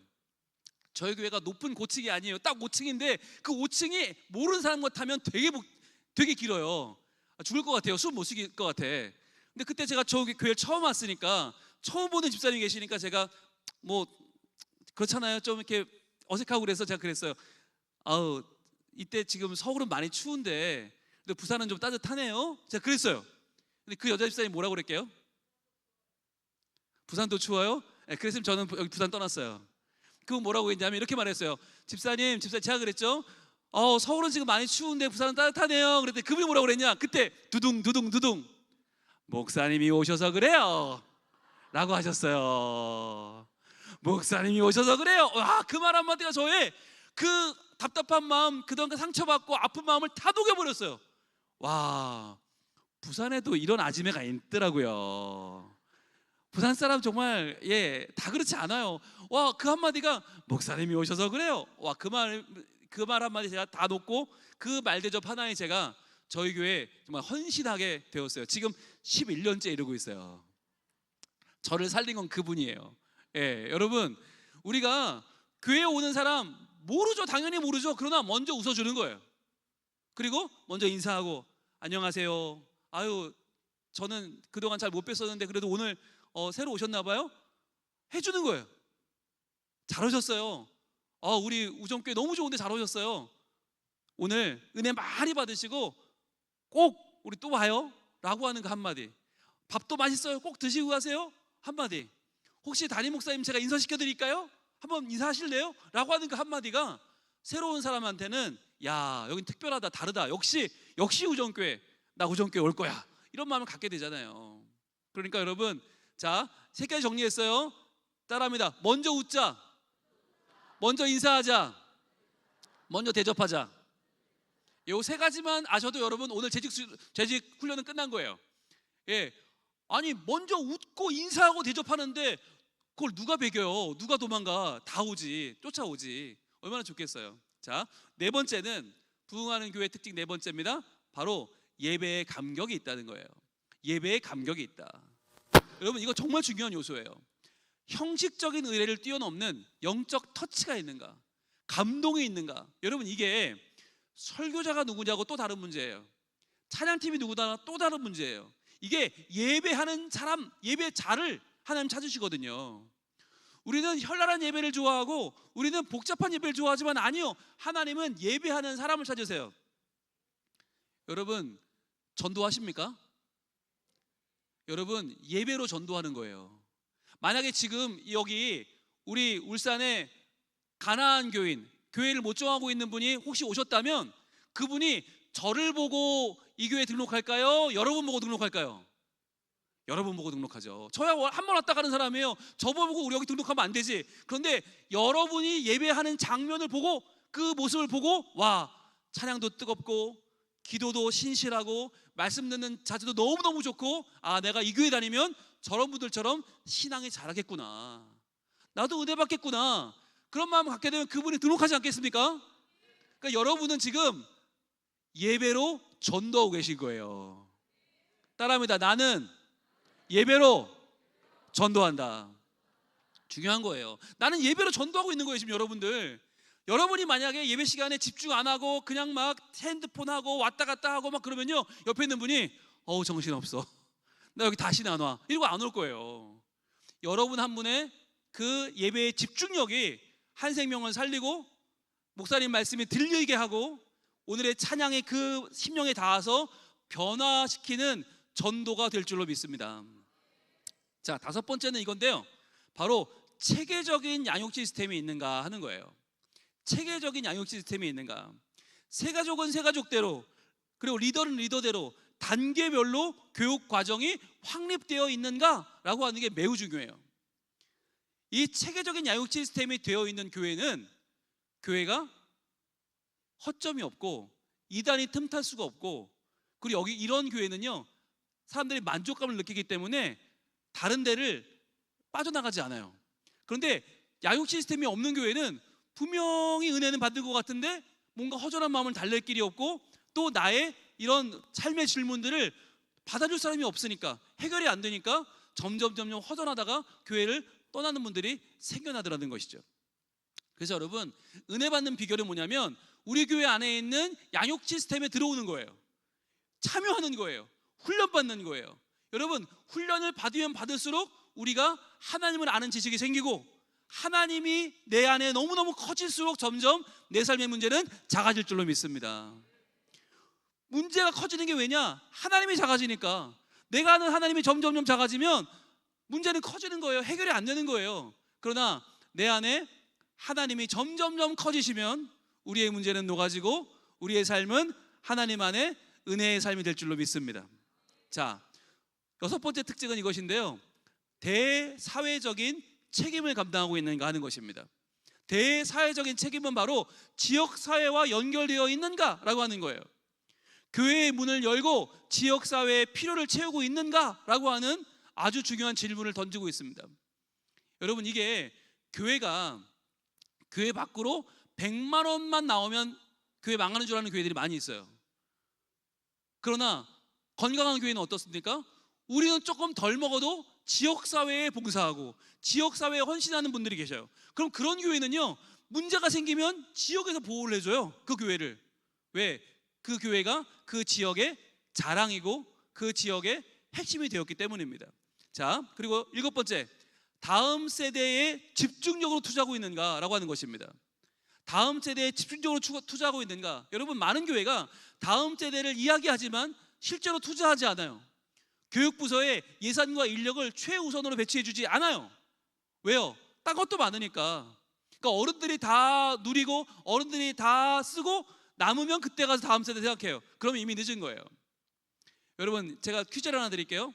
저희 교회가 높은 고층이 아니에요. 딱 5층인데 그 5층이 모르는 사람과 타면 되게 길어요. 죽을 것 같아요. 숨 못 쉬길 것 같아. 근데 그때 제가 저 교회를 처음 왔으니까, 처음 보는 집사님이 계시니까 제가 뭐 그렇잖아요. 좀 이렇게 어색하고 그래서 제가 그랬어요. 아우, 이때 지금 서울은 많이 추운데 근데 부산은 좀 따뜻하네요. 제가 그랬어요. 근데 그 여자 집사님이 뭐라고 그랬게요? 부산도 추워요? 네, 그랬으면 저는 여기 부산 떠났어요. 그분 뭐라고 했냐면 이렇게 말했어요. 집사님 제가 그랬죠. 서울은 지금 많이 추운데 부산은 따뜻하네요. 그랬더니 그분이 뭐라고 그랬냐? 그때 두둥 목사님이 오셔서 그래요 라고 하셨어요. 목사님이 오셔서 그래요. 와, 그 말 한마디가 저의 그 답답한 마음, 그동안 그 상처받고 아픈 마음을 다 녹여버렸어요. 와, 부산에도 이런 아지매가 있더라고요. 부산 사람 정말 다 그렇지 않아요. 와, 그 한마디가 목사님이 오셔서 그래요. 와, 그 말 한마디 제가 다 놓고 그 말대접 하나에 제가 저희 교회에 정말 헌신하게 되었어요. 지금 11년째 이러고 있어요. 저를 살린 건 그분이에요. 여러분, 우리가 교회에 오는 사람 모르죠. 당연히 모르죠. 그러나 먼저 웃어주는 거예요. 그리고 먼저 인사하고 안녕하세요. 아유, 저는 그동안 잘 못 뵀었는데 그래도 오늘 새로 오셨나 봐요. 해주는 거예요. 잘 오셨어요. 우리 우정교회 너무 좋은데 잘 오셨어요. 오늘 은혜 많이 받으시고 꼭 우리 또 와요 라고 하는 그 한마디. 밥도 맛있어요. 꼭 드시고 가세요 한마디. 혹시 담임 목사님 제가 인사시켜 드릴까요? 한번 인사하실래요? 라고 하는 그 한마디가 새로운 사람한테는 야, 여긴 특별하다, 다르다, 역시 우정교회, 나 우정교회 올 거야, 이런 마음을 갖게 되잖아요. 그러니까 여러분, 자, 3가지 정리했어요. 따라합니다. 먼저 웃자, 먼저 인사하자, 먼저 대접하자. 요 3가지만 아셔도 여러분 오늘 재직 훈련은 끝난 거예요. 아니, 먼저 웃고 인사하고 대접하는데 그걸 누가 배겨요? 누가 도망가? 다 오지, 쫓아오지. 얼마나 좋겠어요. 자, 4번째는 부흥하는 교회 특징 4번째입니다. 바로 예배의 감격이 있다는 거예요. 예배의 감격이 있다. 여러분, 이거 정말 중요한 요소예요. 형식적인 의례를 뛰어넘는 영적 터치가 있는가, 감동이 있는가. 여러분, 이게 설교자가 누구냐고 또 다른 문제예요. 찬양팀이 누구다 또 다른 문제예요. 이게 예배하는 사람, 예배자를 하나님 찾으시거든요. 우리는 현란한 예배를 좋아하고 우리는 복잡한 예배를 좋아하지만 아니요, 하나님은 예배하는 사람을 찾으세요. 여러분, 전도하십니까? 여러분, 예배로 전도하는 거예요. 만약에 지금 여기 우리 울산에 가나안 교회를 못 정하고 있는 분이 혹시 오셨다면 그분이 저를 보고 이 교회에 등록할까요? 여러분 보고 등록할까요? 여러분 보고 등록하죠. 저야 한 번 왔다 가는 사람이에요. 저 보고 우리 여기 등록하면 안 되지. 그런데 여러분이 예배하는 장면을 보고, 그 모습을 보고, 와, 찬양도 뜨겁고 기도도 신실하고 말씀 듣는 자세도 너무너무 좋고, 아, 내가 이 교회 다니면 저런 분들처럼 신앙이 잘하겠구나, 나도 은혜 받겠구나, 그런 마음을 갖게 되면 그분이 등록하지 않겠습니까? 그러니까 여러분은 지금 예배로 전도하고 계신 거예요. 따라합니다. 나는 예배로 전도한다. 중요한 거예요. 나는 예배로 전도하고 있는 거예요. 지금 여러분이 만약에 예배 시간에 집중 안 하고 그냥 막 핸드폰 하고 왔다 갔다 하고 막 그러면요, 옆에 있는 분이 정신없어, 나 여기 다시 안 와, 이러고 안 올 거예요. 여러분 한 분의 그 예배의 집중력이 한 생명을 살리고 목사님 말씀이 들리게 하고 오늘의 찬양의 그 심령에 닿아서 변화시키는 전도가 될 줄로 믿습니다. 자, 5번째는 이건데요, 바로 체계적인 양육 시스템이 있는가 하는 거예요. 체계적인 양육 시스템이 있는가. 새가족은 새가족대로, 그리고 리더는 리더대로 단계별로 교육 과정이 확립되어 있는가라고 하는 게 매우 중요해요. 이 체계적인 양육 시스템이 되어 있는 교회는 교회가 허점이 없고 이단이 틈탈 수가 없고, 그리고 여기 이런 교회는요 사람들이 만족감을 느끼기 때문에 다른 데를 빠져나가지 않아요. 그런데 양육 시스템이 없는 교회는 분명히 은혜는 받을 것 같은데 뭔가 허전한 마음을 달랠 길이 없고, 또 나의 이런 삶의 질문들을 받아줄 사람이 없으니까, 해결이 안 되니까 점점 허전하다가 교회를 떠나는 분들이 생겨나더라는 것이죠. 그래서 여러분, 은혜 받는 비결은 뭐냐면 우리 교회 안에 있는 양육 시스템에 들어오는 거예요. 참여하는 거예요. 훈련받는 거예요. 여러분, 훈련을 받으면 받을수록 우리가 하나님을 아는 지식이 생기고, 하나님이 내 안에 너무너무 커질수록 점점 내 삶의 문제는 작아질 줄로 믿습니다. 문제가 커지는 게 왜냐? 하나님이 작아지니까. 내가 아는 하나님이 점점 작아지면 문제는 커지는 거예요. 해결이 안 되는 거예요. 그러나 내 안에 하나님이 점점 커지시면 우리의 문제는 녹아지고 우리의 삶은 하나님 안에 은혜의 삶이 될 줄로 믿습니다. 자, 6번째 특징은 이것인데요, 대사회적인 책임을 감당하고 있는가 하는 것입니다. 대사회적인 책임은 바로 지역사회와 연결되어 있는가라고 하는 거예요. 교회의 문을 열고 지역사회의 필요를 채우고 있는가라고 하는 아주 중요한 질문을 던지고 있습니다. 여러분, 이게 교회가 교회 밖으로 100만 원만 나오면 교회 망하는 줄 아는 교회들이 많이 있어요. 그러나 건강한 교회는 어떻습니까? 우리는 조금 덜 먹어도 지역사회에 봉사하고 지역사회에 헌신하는 분들이 계셔요. 그럼 그런 교회는요, 문제가 생기면 지역에서 보호를 해줘요. 그 교회를. 왜? 그 교회가 그 지역의 자랑이고 그 지역의 핵심이 되었기 때문입니다. 자, 그리고 7번째, 다음 세대에 집중적으로 투자하고 있는가라고 하는 것입니다. 다음 세대에 집중적으로 투자하고 있는가? 여러분, 많은 교회가 다음 세대를 이야기하지만 실제로 투자하지 않아요. 교육부서에 예산과 인력을 최우선으로 배치해주지 않아요. 왜요? 딴 것도 많으니까. 그러니까 어른들이 다 누리고 어른들이 다 쓰고 남으면 그때 가서 다음 세대 생각해요. 그러면 이미 늦은 거예요. 여러분, 제가 퀴즈를 하나 드릴게요.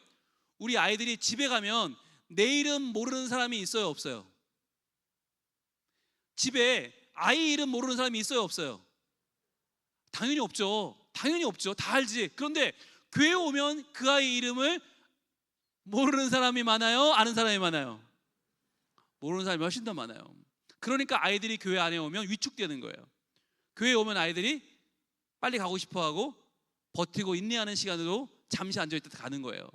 우리 아이들이 집에 가면 내 이름 모르는 사람이 있어요, 없어요? 집에 아이 이름 모르는 사람이 있어요, 없어요? 당연히 없죠. 당연히 없죠. 다 알지. 그런데 교회 오면 그 아이 이름을 모르는 사람이 많아요, 아는 사람이 많아요? 모르는 사람이 훨씬 더 많아요. 그러니까 아이들이 교회 안에 오면 위축되는 거예요. 교회에 오면 아이들이 빨리 가고 싶어하고 버티고 인내하는 시간으로 잠시 앉아있다 가는 거예요.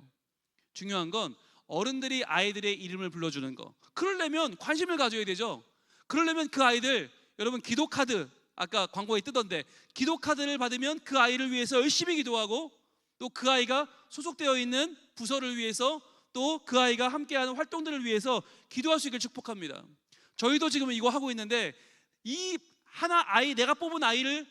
중요한 건 어른들이 아이들의 이름을 불러주는 거. 그러려면 관심을 가져야 되죠. 그러려면 그 아이들, 여러분, 기도카드, 아까 광고에 뜨던데 기도카드를 받으면 그 아이를 위해서 열심히 기도하고, 또 그 아이가 소속되어 있는 부서를 위해서, 또 그 아이가 함께하는 활동들을 위해서 기도할 수 있길 축복합니다. 저희도 지금 이거 하고 있는데, 이 하나 아이, 내가 뽑은 아이를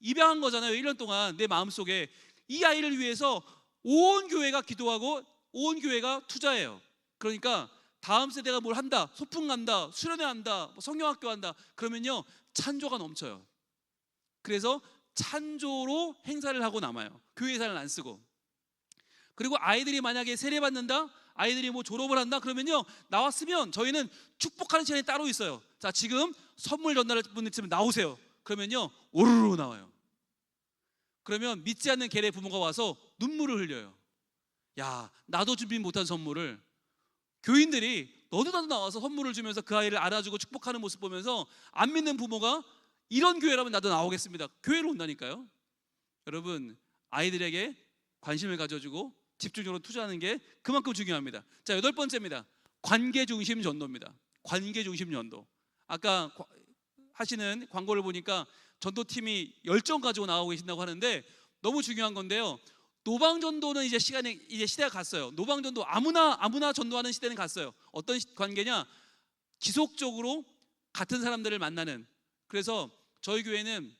입양한 거잖아요. 1년 동안 내 마음속에. 이 아이를 위해서 온 교회가 기도하고 온 교회가 투자해요. 그러니까 다음 세대가 뭘 한다, 소풍 간다, 수련회 한다, 성경학교 한다, 그러면요 찬조가 넘쳐요. 그래서 찬조로 행사를 하고 남아요. 교회 예산을 안 쓰고. 그리고 아이들이 만약에 세례 받는다, 아이들이 뭐 졸업을 한다, 그러면요 나왔으면 저희는 축복하는 시간이 따로 있어요. 자, 지금 선물 전달할 분들 있으면 나오세요. 그러면요 오르르 나와요. 그러면 믿지 않는 걔네 부모가 와서 눈물을 흘려요. 야, 나도 준비 못한 선물을 교인들이 너도 나도 나와서 선물을 주면서 그 아이를 알아주고 축복하는 모습 보면서 안 믿는 부모가 이런 교회라면 나도 나오겠습니다. 교회로 온다니까요. 여러분, 아이들에게 관심을 가져주고 집중적으로 투자하는 게 그만큼 중요합니다. 자, 8번째입니다. 관계 중심 전도입니다. 관계 중심 전도. 아까 하시는 광고를 보니까 전도팀이 열정 가지고 나오고 계신다고 하는데 너무 중요한 건데요. 노방전도는 이제 시대가 갔어요. 노방전도 아무나 전도하는 시대는 갔어요. 어떤 관계냐? 지속적으로 같은 사람들을 만나는. 그래서 저희 교회는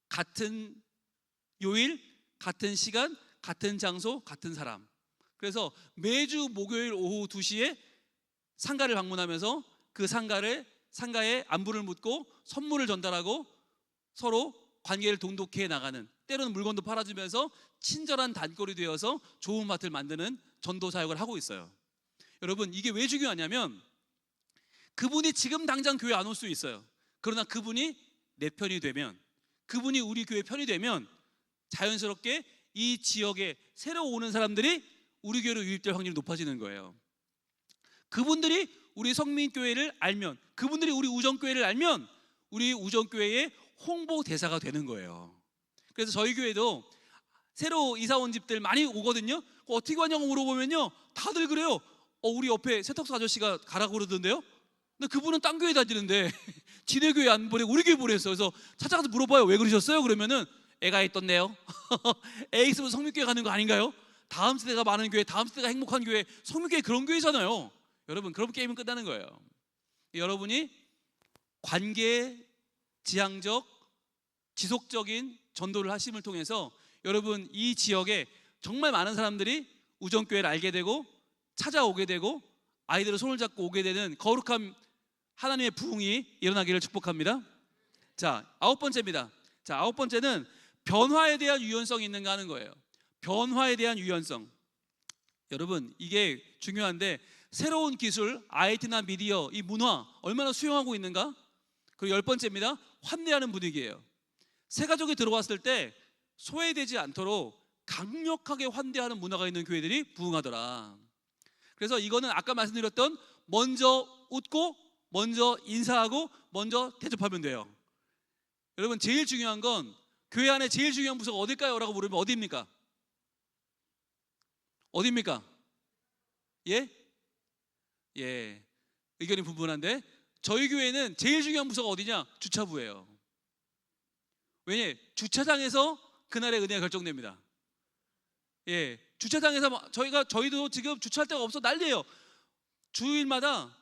같은 요일, 같은 시간, 같은 장소, 같은 사람. 그래서 매주 목요일 오후 2시에 상가를 방문하면서 그 상가에 안부를 묻고 선물을 전달하고 서로 관계를 돈독히 해나가는, 때로는 물건도 팔아주면서 친절한 단골이 되어서 좋은 맛을 만드는 전도 사역을 하고 있어요. 여러분, 이게 왜 중요하냐면 그분이 지금 당장 교회 안 올 수 있어요. 그러나 그분이 내 편이 되면, 그분이 우리 교회 편이 되면 자연스럽게 이 지역에 새로 오는 사람들이 우리 교회로 유입될 확률이 높아지는 거예요. 그분들이 우리 성민교회를 알면, 그분들이 우리 우정교회를 알면 우리 우정교회의 홍보 대사가 되는 거예요. 그래서 저희 교회도 새로 이사 온 집들 많이 오거든요. 어떻게 왔냐고 물어보면요, 다들 그래요. 우리 옆에 세탁소 아저씨가 가라고 그러던데요. 근데 그분은 딴 교회 다니는데 지네 교회 안 보내고 우리 교회 보냈어요. 그래서 찾아가서 물어봐요. 왜 그러셨어요? 그러면은 애가 있던데요. 애 있으면 성민교회 가는 거 아닌가요? 다음 세대가 많은 교회, 다음 세대가 행복한 교회, 성민교회 그런 교회잖아요. 여러분, 그럼 게임은 끝나는 거예요. 여러분이 관계 지향적 지속적인 전도를 하심을 통해서 여러분 이 지역에 정말 많은 사람들이 우정교회를 알게 되고 찾아오게 되고 아이들의 손을 잡고 오게 되는 거룩한 하나님의 부흥이 일어나기를 축복합니다. 자, 아홉 번째입니다. 자, 아홉 번째는 변화에 대한 유연성이 있는가 하는 거예요. 변화에 대한 유연성. 여러분, 이게 중요한데 새로운 기술, IT나 미디어, 이 문화 얼마나 수용하고 있는가? 그리고 열 번째입니다. 환대하는 분위기예요. 새 가족이 들어왔을 때 소외되지 않도록 강력하게 환대하는 문화가 있는 교회들이 부흥하더라. 그래서 이거는 아까 말씀드렸던 먼저 웃고 먼저 인사하고 먼저 대접하면 돼요. 여러분, 제일 중요한 건 교회 안에 제일 중요한 부서가 어딜까요? 라고 물으면 어디입니까? 어디입니까? 예? 예, 의견이 분분한데 저희 교회는 제일 중요한 부서가 어디냐? 주차부예요. 왜냐? 주차장에서 그날의 은혜가 결정됩니다. 예, 주차장에서 저희도 지금 주차할 데가 없어 난리예요. 주일마다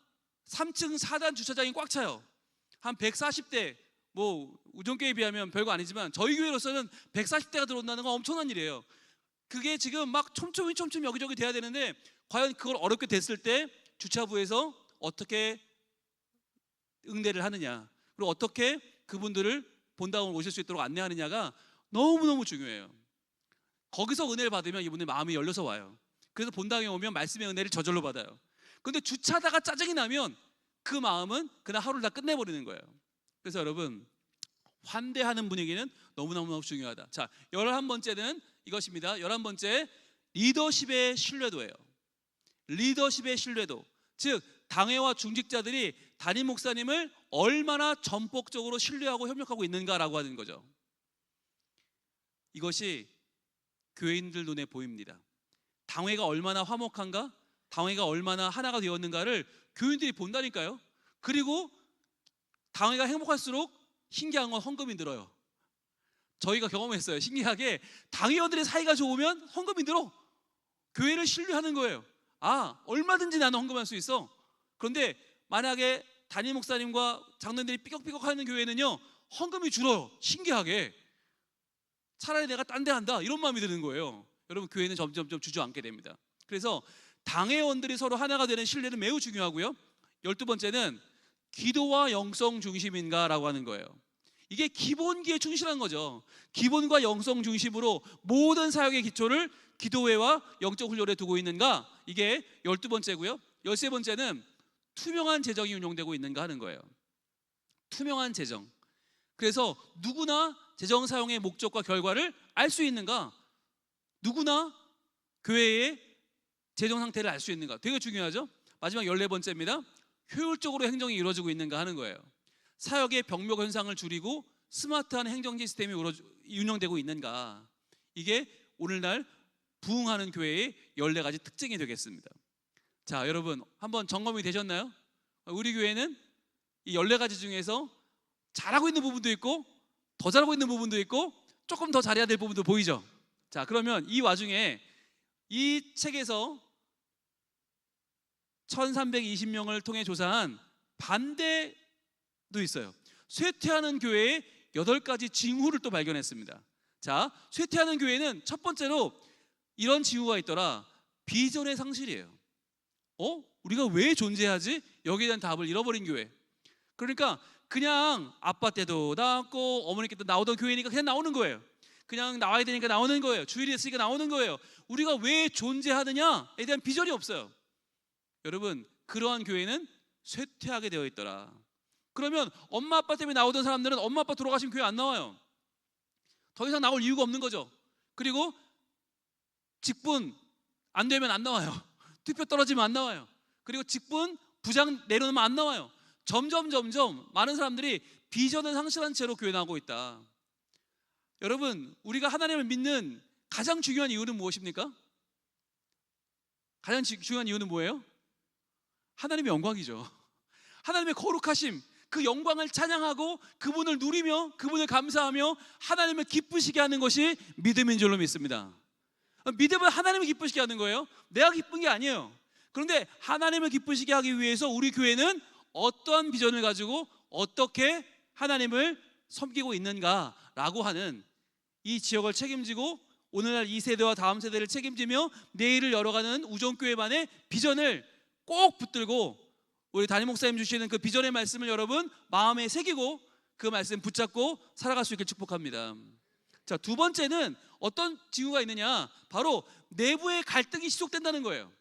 3층 4단 주차장이 꽉 차요. 한 140대, 뭐 우정교회에 비하면 별거 아니지만 저희 교회로서는 140대가 들어온다는 건 엄청난 일이에요. 그게 지금 막 촘촘히 여기저기 돼야 되는데 과연 그걸 어렵게 됐을 때 주차부에서 어떻게 응대를 하느냐, 그리고 어떻게 그분들을 본당으로 오실 수 있도록 안내하느냐가 너무너무 중요해요. 거기서 은혜를 받으면 이분들 마음이 열려서 와요. 그래서 본당에 오면 말씀의 은혜를 저절로 받아요. 근데 주차하다가 짜증이 나면 그 마음은 그날 하루를 다 끝내버리는 거예요. 그래서 여러분, 환대하는 분위기는 너무너무 중요하다. 자, 11번째는 이것입니다. 11번째, 리더십의 신뢰도예요. 리더십의 신뢰도. 즉 당회와 중직자들이 담임 목사님을 얼마나 전폭적으로 신뢰하고 협력하고 있는가라고 하는 거죠. 이것이 교인들 눈에 보입니다. 당회가 얼마나 화목한가, 당회가 얼마나 하나가 되었는가를 교인들이 본다니까요. 그리고 당회가 행복할수록 신기한 건 헌금이 늘어요. 저희가 경험했어요. 신기하게 당회원들의 사이가 좋으면 헌금이 늘어. 교회를 신뢰하는 거예요. 아, 얼마든지 나는 헌금할 수 있어. 그런데 만약에 담임 목사님과 장로님들이 삐걱삐걱하는 교회는요, 헌금이 줄어요. 신기하게. 차라리 내가 딴 데 한다 이런 마음이 드는 거예요. 여러분, 교회는 점점 주저앉게 됩니다. 그래서 당회원들이 서로 하나가 되는 신뢰는 매우 중요하고요. 12번째는 기도와 영성 중심인가라고 하는 거예요. 이게 기본기에 충실한 거죠. 기본과 영성 중심으로 모든 사역의 기초를 기도회와 영적 훈련에 두고 있는가, 이게 12번째고요. 13번째는 투명한 재정이 운용되고 있는가 하는 거예요. 투명한 재정. 그래서 누구나 재정 사용의 목적과 결과를 알 수 있는가, 누구나 교회의 재정 상태를 알 수 있는가, 되게 중요하죠. 마지막 14번째입니다. 효율적으로 행정이 이루어지고 있는가 하는 거예요. 사역의 병목 현상을 줄이고 스마트한 행정 시스템이 운영되고 있는가, 이게 오늘날 부흥하는 교회의 14가지 특징이 되겠습니다. 자, 여러분, 한번 점검이 되셨나요? 우리 교회는 이 14가지 중에서 잘하고 있는 부분도 있고 더 잘하고 있는 부분도 있고 조금 더 잘해야 될 부분도 보이죠. 자, 그러면 이 와중에 이 책에서 1320명을 통해 조사한 반대도 있어요. 쇠퇴하는 교회의 8가지 징후를 또 발견했습니다. 자, 쇠퇴하는 교회는 첫 번째로 이런 징후가 있더라. 비전의 상실이에요. 우리가 왜 존재하지? 여기에 대한 답을 잃어버린 교회. 그러니까 그냥 아빠 때도 나왔고 어머니께 도 나오던 교회니까 그냥 나오는 거예요. 그냥 나와야 되니까 나오는 거예요. 주일이 있으니까 나오는 거예요. 우리가 왜 존재하느냐에 대한 비전이 없어요. 여러분, 그러한 교회는 쇠퇴하게 되어 있더라. 그러면 엄마 아빠 때문에 나오던 사람들은 엄마 아빠 돌아가시면 교회 안 나와요. 더 이상 나올 이유가 없는 거죠. 그리고 직분 안 되면 안 나와요. 투표 떨어지면 안 나와요. 그리고 직분 부장 내려놓으면 안 나와요. 점점 많은 사람들이 비전을 상실한 채로 교회 나오고 있다. 여러분, 우리가 하나님을 믿는 가장 중요한 이유는 무엇입니까? 가장 중요한 이유는 뭐예요? 하나님의 영광이죠. 하나님의 거룩하심, 그 영광을 찬양하고 그분을 누리며 그분을 감사하며 하나님을 기쁘시게 하는 것이 믿음인 줄로 믿습니다. 믿음은 하나님을 기쁘시게 하는 거예요. 내가 기쁜 게 아니에요. 그런데 하나님을 기쁘시게 하기 위해서 우리 교회는 어떠한 비전을 가지고 어떻게 하나님을 섬기고 있는가라고 하는 이 지역을 책임지고 오늘날 이 세대와 다음 세대를 책임지며 내일을 열어가는 우정교회만의 비전을 꼭 붙들고 우리 담임 목사님 주시는 그 비전의 말씀을 여러분 마음에 새기고 그 말씀 붙잡고 살아갈 수 있길 축복합니다. 자, 두 번째는 어떤 징후가 있느냐? 바로 내부의 갈등이 지속된다는 거예요.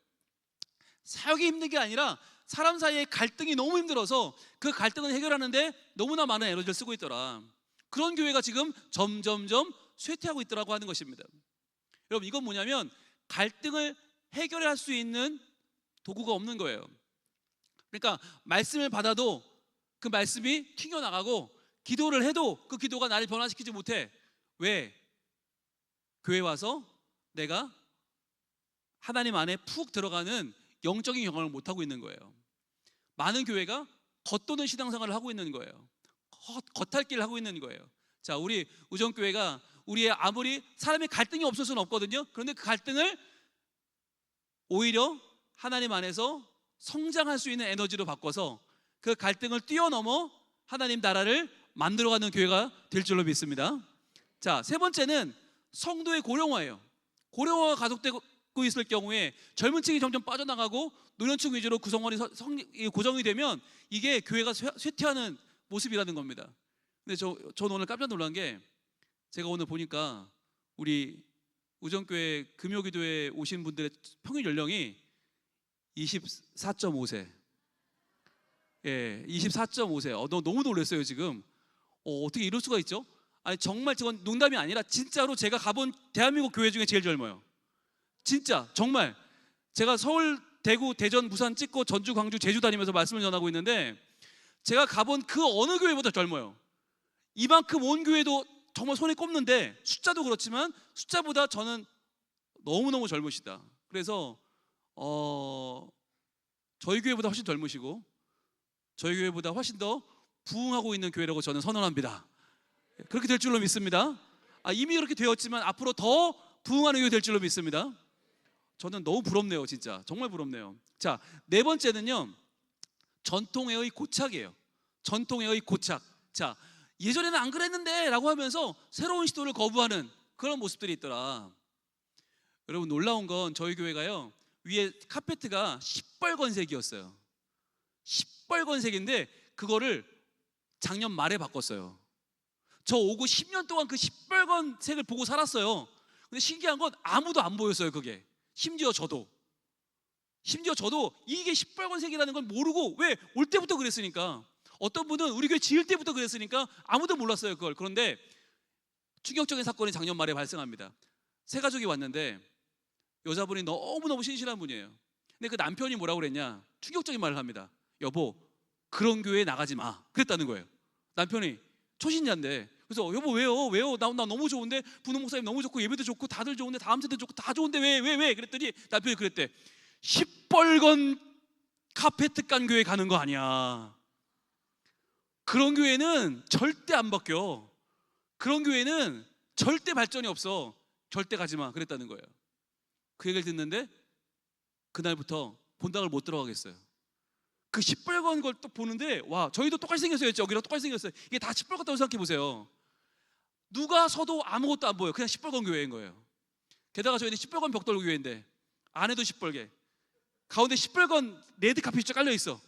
사역이 힘든 게 아니라 사람 사이의 갈등이 너무 힘들어서 그 갈등을 해결하는데 너무나 많은 에너지를 쓰고 있더라. 그런 교회가 지금 점점점 쇠퇴하고 있더라고 하는 것입니다. 여러분, 이건 뭐냐면 갈등을 해결할 수 있는 도구가 없는 거예요. 그러니까 말씀을 받아도 그 말씀이 튕겨나가고 기도를 해도 그 기도가 나를 변화시키지 못해. 왜? 교회 와서 내가 하나님 안에 푹 들어가는 영적인 경험을 못하고 있는 거예요. 많은 교회가 겉도는 신앙생활을 하고 있는 거예요. 겉핥기를 하고 있는 거예요. 자, 우리 우정교회가 우리의 아무리 사람의 갈등이 없을 수는 없거든요. 그런데 그 갈등을 오히려 하나님 안에서 성장할 수 있는 에너지로 바꿔서 그 갈등을 뛰어넘어 하나님 나라를 만들어가는 교회가 될 줄로 믿습니다. 자, 세 번째는 성도의 고령화예요. 고령화가 가속되고 있을 경우에 젊은 층이 점점 빠져나가고 노년층 위주로 구성원이 고정이 되면 이게 교회가 쇠퇴하는 모습이라는 겁니다. 근데 저는 오늘 깜짝 놀란 게 제가 오늘 보니까 우리 우정교회 금요기도에 오신 분들의 평균 연령이 24.5세. 예, 24.5세. 너무 놀랐어요 지금. 어떻게 이럴 수가 있죠? 아니 정말 저건 농담이 아니라 진짜로 제가 가본 대한민국 교회 중에 제일 젊어요. 진짜 정말 제가 서울, 대구, 대전, 부산 찍고 전주, 광주, 제주 다니면서 말씀을 전하고 있는데 제가 가본 그 어느 교회보다 젊어요. 이만큼 온 교회도 정말 손에 꼽는데 숫자도 그렇지만 숫자보다 저는 너무너무 젊으시다. 그래서 저희 교회보다 훨씬 젊으시고 저희 교회보다 훨씬 더 부흥하고 있는 교회라고 저는 선언합니다. 그렇게 될 줄로 믿습니다. 이미 그렇게 되었지만 앞으로 더 부흥하는 교회 될 줄로 믿습니다. 저는 너무 부럽네요. 진짜 정말 부럽네요. 자, 네 번째는요, 전통의 고착이에요. 전통의 고착. 자, 예전에는 안 그랬는데 라고 하면서 새로운 시도를 거부하는 그런 모습들이 있더라. 여러분, 놀라운 건 저희 교회가요, 위에 카페트가 시뻘건색이었어요. 시뻘건색인데 그거를 작년 말에 바꿨어요. 저 오고 10년 동안 그 시뻘건색을 보고 살았어요. 근데 신기한 건 아무도 안 보였어요. 그게 심지어 저도 이게 시뻘건색이라는 걸 모르고, 왜? 올 때부터 그랬으니까. 어떤 분은 우리 교회 지을 때부터 그랬으니까 아무도 몰랐어요 그걸. 그런데 충격적인 사건이 작년 말에 발생합니다. 세 가족이 왔는데 여자분이 너무너무 신실한 분이에요. 근데 그 남편이 뭐라고 그랬냐, 충격적인 말을 합니다. 여보, 그런 교회에 나가지 마, 그랬다는 거예요. 남편이 초신자인데. 그래서 여보 왜요? 나 너무 좋은데, 부흥 목사님 너무 좋고 예배도 좋고 다들 좋은데 다음 세대 좋고 다 좋은데 왜? 그랬더니 남편이 그랬대. 시뻘건 카페트 깐 교회 가는 거 아니야. 그런 교회는 절대 안 바뀌어. 그런 교회는 절대 발전이 없어. 절대 가지 마, 그랬다는 거예요. 그 얘기를 듣는데 그날부터 본당을 못 들어가겠어요. 그 시뻘건 걸 또 보는데, 와, 저희도 똑같이 생겼어요. 여기랑 똑같이 생겼어요. 이게 다 시뻘겋다고 생각해 보세요. 누가 서도 아무것도 안 보여. 그냥 시뻘건 교회인 거예요. 게다가 저희는 시뻘건 벽돌 교회인데 안에도 시뻘게, 가운데 시뻘건 레드 카펫이 쫙 깔려 있어.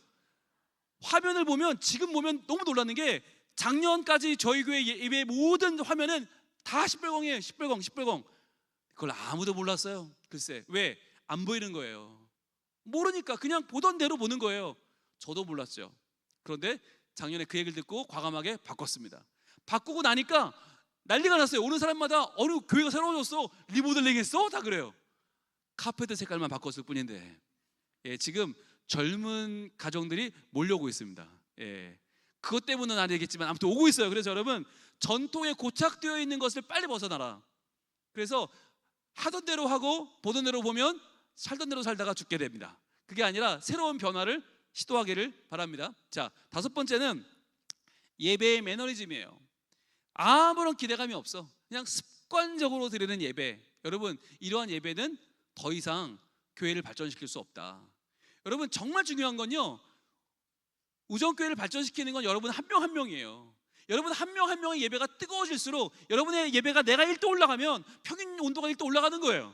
화면을 보면, 지금 보면 너무 놀라는 게 작년까지 저희 교회 예배 모든 화면은 다 시뻘건이에요. 시뻘건. 그걸 아무도 몰랐어요. 글쎄, 왜? 안 보이는 거예요. 모르니까 그냥 보던 대로 보는 거예요. 저도 몰랐죠. 그런데 작년에 그 얘기를 듣고 과감하게 바꿨습니다. 바꾸고 나니까 난리가 났어요. 오는 사람마다 어느 교회가 새로워졌어, 리모델링 했어? 다 그래요. 카페트 색깔만 바꿨을 뿐인데, 지금 젊은 가정들이 몰려오고 있습니다. 그것 때문은 아니겠지만 아무튼 오고 있어요. 그래서 여러분, 전통에 고착되어 있는 것을 빨리 벗어나라. 그래서 하던 대로 하고 보던 대로 보면 살던 대로 살다가 죽게 됩니다. 그게 아니라 새로운 변화를 시도하기를 바랍니다. 자, 5번째는 예배의 매너리즘이에요. 아무런 기대감이 없어. 그냥 습관적으로 드리는 예배. 여러분, 이러한 예배는 더 이상 교회를 발전시킬 수 없다. 여러분, 정말 중요한 건요, 우정교회를 발전시키는 건 여러분 한 명 한 명이에요. 여러분 한 명 한 명의 예배가 뜨거워질수록 여러분의 예배가 내가 1도 올라가면 평균 온도가 1도 올라가는 거예요.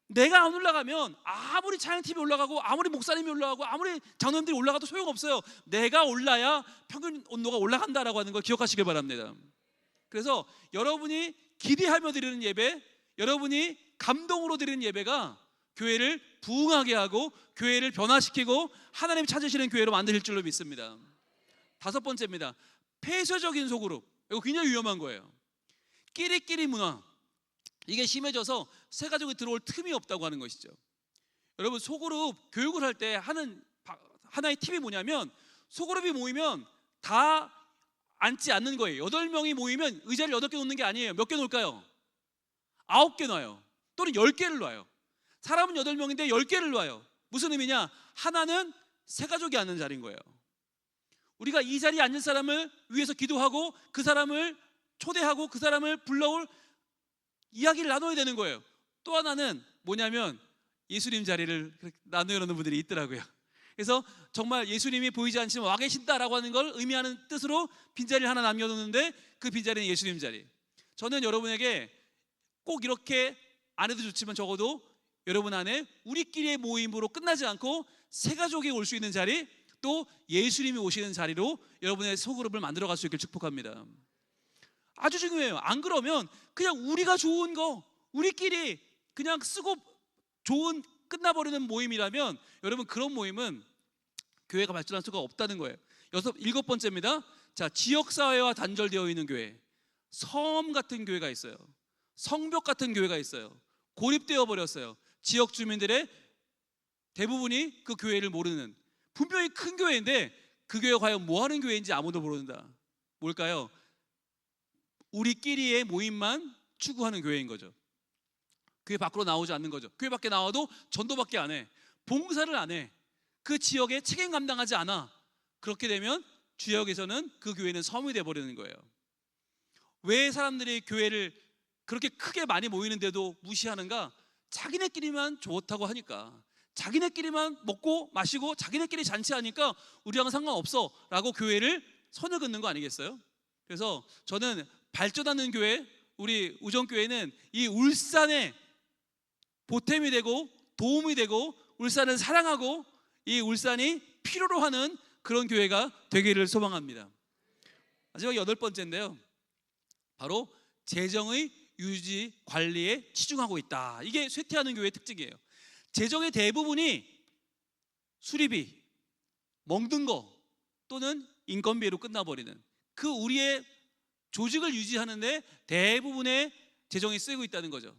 내가 안 올라가면 아무리 찬양팀이 올라가고 아무리 목사님이 올라가고 아무리 장로님들이 올라가도 소용없어요. 내가 올라야 평균 온도가 올라간다라고 하는 걸 기억하시길 바랍니다. 그래서 여러분이 기대하며 드리는 예배, 여러분이 감동으로 드리는 예배가 교회를 부흥하게 하고 교회를 변화시키고 하나님 찾으시는 교회로 만드실 줄로 믿습니다. 5번째입니다. 폐쇄적인 소그룹. 이거 굉장히 위험한 거예요. 끼리끼리 문화. 이게 심해져서 새 가족이 들어올 틈이 없다고 하는 것이죠. 여러분, 소그룹 교육을 할 때 하는 하나의 팁이 뭐냐면, 소그룹이 모이면 다 앉지 않는 거예요. 8명이 모이면 의자를 8개 놓는 게 아니에요. 몇 개 놓을까요? 9개 놔요. 또는 10개를 놔요. 사람은 8명인데 10개를 놔요. 무슨 의미냐? 하나는 새 가족이 앉는 자리인 거예요. 우리가 이 자리에 앉은 사람을 위해서 기도하고 그 사람을 초대하고 그 사람을 불러올 이야기를 나눠야 되는 거예요. 또 하나는 뭐냐면 예수님 자리를 나눠 놓는 분들이 있더라고요. 그래서 정말 예수님이 보이지 않지만 와 계신다라고 하는 걸 의미하는 뜻으로 빈자리를 하나 남겨놓는데, 그 빈자리는 예수님 자리. 저는 여러분에게 꼭 이렇게 안 해도 좋지만 적어도 여러분 안에 우리끼리의 모임으로 끝나지 않고 새 가족이 올 수 있는 자리, 또 예수님이 오시는 자리로 여러분의 소그룹을 만들어 갈 수 있길 축복합니다. 아주 중요해요. 안 그러면 그냥 우리가 좋은 거 우리끼리 그냥 쓰고 좋은 끝나버리는 모임이라면 여러분, 그런 모임은 교회가 발전할 수가 없다는 거예요. 7번째입니다. 자, 지역사회와 단절되어 있는 교회. 섬 같은 교회가 있어요. 성벽 같은 교회가 있어요. 고립되어 버렸어요. 지역 주민들의 대부분이 그 교회를 모르는, 분명히 큰 교회인데 그 교회가 과연 뭐 하는 교회인지 아무도 모른다. 뭘까요? 우리끼리의 모임만 추구하는 교회인 거죠. 교회 밖으로 나오지 않는 거죠. 교회 밖에 나와도 전도밖에 안 해. 봉사를 안 해. 그 지역에 책임 감당하지 않아. 그렇게 되면 지역에서는 그 교회는 섬이 되어버리는 거예요. 왜 사람들이 교회를 그렇게 크게 많이 모이는데도 무시하는가? 자기네끼리만 좋다고 하니까, 자기네끼리만 먹고 마시고 자기네끼리 잔치하니까 우리랑은 상관없어 라고 교회를 선을 긋는 거 아니겠어요? 그래서 저는 발전하는 교회, 우리 우정교회는 이 울산에 보탬이 되고 도움이 되고 울산을 사랑하고 이 울산이 필요로 하는 그런 교회가 되기를 소망합니다. 마지막 8번째인데요, 바로 재정의 유지 관리에 치중하고 있다. 이게 쇠퇴하는 교회의 특징이에요. 재정의 대부분이 수리비, 먹는 거 또는 인건비로 끝나버리는, 그 우리의 조직을 유지하는데 대부분의 재정이 쓰이고 있다는 거죠.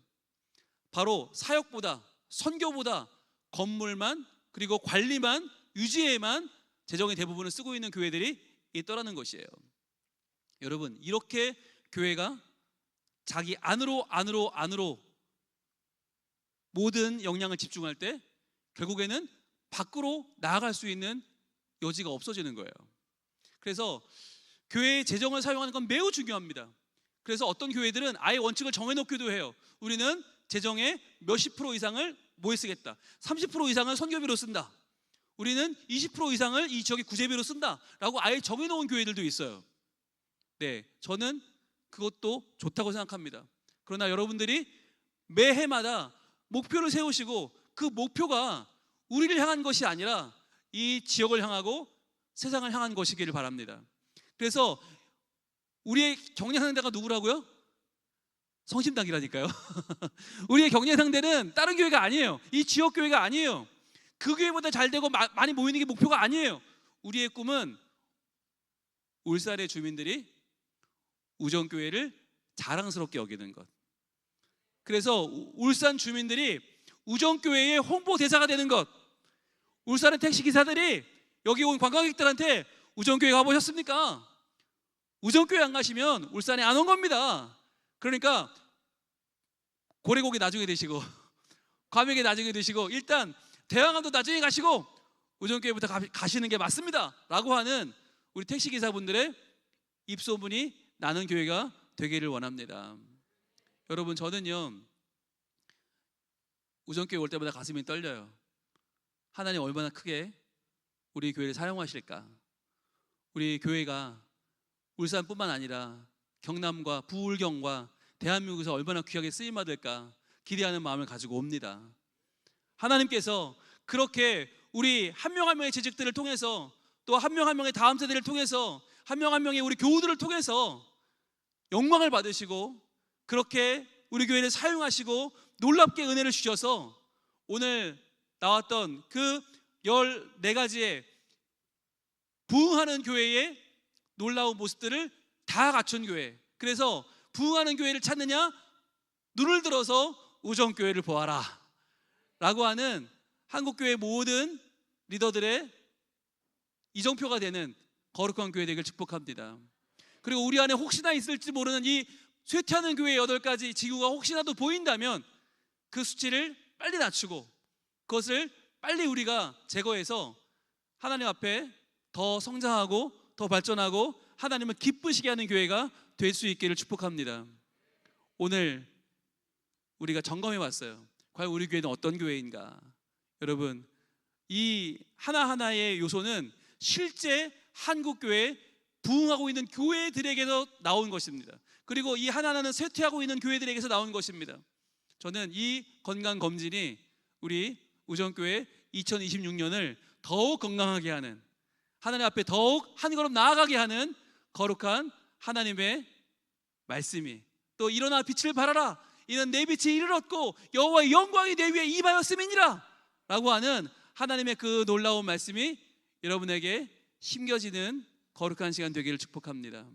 바로 사역보다, 선교보다 건물만, 그리고 관리만, 유지에만 재정의 대부분을 쓰고 있는 교회들이 있더라는 것이에요. 여러분, 이렇게 교회가 자기 안으로 모든 역량을 집중할 때 결국에는 밖으로 나아갈 수 있는 여지가 없어지는 거예요. 그래서 교회의 재정을 사용하는 건 매우 중요합니다. 그래서 어떤 교회들은 아예 원칙을 정해놓기도 해요. 우리는 재정의 몇십 프로 이상을 뭐에 쓰겠다, 30% 이상을 선교비로 쓴다, 우리는 20% 이상을 이 지역의 구제비로 쓴다 라고 아예 정해놓은 교회들도 있어요. 네, 저는 그것도 좋다고 생각합니다. 그러나 여러분들이 매해마다 목표를 세우시고 그 목표가 우리를 향한 것이 아니라 이 지역을 향하고 세상을 향한 것이기를 바랍니다. 그래서 우리의 격려 상대가 누구라고요? 성심당이라니까요. 우리의 격려 상대는 다른 교회가 아니에요. 이 지역 교회가 아니에요. 그 교회보다 잘 되고 많이 모이는 게 목표가 아니에요. 우리의 꿈은 울산의 주민들이 우정교회를 자랑스럽게 여기는 것. 그래서 울산 주민들이 우정교회의 홍보대사가 되는 것. 울산의 택시기사들이 여기 온 관광객들한테 우정교회 가보셨습니까? 우정교회 안 가시면 울산에 안 온 겁니다. 그러니까 고래고기 나중에 드시고 과메기 나중에 드시고 일단 대왕암도 나중에 가시고 우정교회부터 가시는 게 맞습니다 라고 하는 우리 택시기사분들의 입소문이 나는 교회가 되기를 원합니다. 여러분, 저는요 우정교회 올 때마다 가슴이 떨려요. 하나님 얼마나 크게 우리 교회를 사용하실까. 우리 교회가 울산뿐만 아니라 경남과 부울경과 대한민국에서 얼마나 귀하게 쓰임받을까 기대하는 마음을 가지고 옵니다. 하나님께서 그렇게 우리 한 명 한 명의 재직들을 통해서 또 한 명 한 명의 다음 세대를 통해서 한 명 한 명의 우리 교우들을 통해서 영광을 받으시고 그렇게 우리 교회를 사용하시고 놀랍게 은혜를 주셔서 오늘 나왔던 그 14가지의 부흥하는 교회의 놀라운 모습들을 다 갖춘 교회. 그래서 부흥하는 교회를 찾느냐? 눈을 들어서 우정교회를 보아라 라고 하는 한국교회 모든 리더들의 이정표가 되는 거룩한 교회 되길 축복합니다. 그리고 우리 안에 혹시나 있을지 모르는 이 쇠퇴하는 교회 8가지 지구가 혹시나도 보인다면 그 수치를 빨리 낮추고 그것을 빨리 우리가 제거해서 하나님 앞에 더 성장하고 더 발전하고 하나님을 기쁘시게 하는 교회가 될 수 있기를 축복합니다. 오늘 우리가 점검해 봤어요. 과연 우리 교회는 어떤 교회인가? 여러분, 이 하나하나의 요소는 실제 한국교회 부흥하고 있는 교회들에게서 나온 것입니다. 그리고 이 하나하나는 쇠퇴하고 있는 교회들에게서 나온 것입니다. 저는 이 건강검진이 우리 우정교회 2026년을 더욱 건강하게 하는, 하나님 앞에 더욱 한 걸음 나아가게 하는 거룩한 하나님의 말씀이, 또 일어나 빛을 발하라 이는 내 빛이 이를 얻고 여호와의 영광이 내 위에 임하였음이니라 라고 하는 하나님의 그 놀라운 말씀이 여러분에게 심겨지는 거룩한 시간 되기를 축복합니다.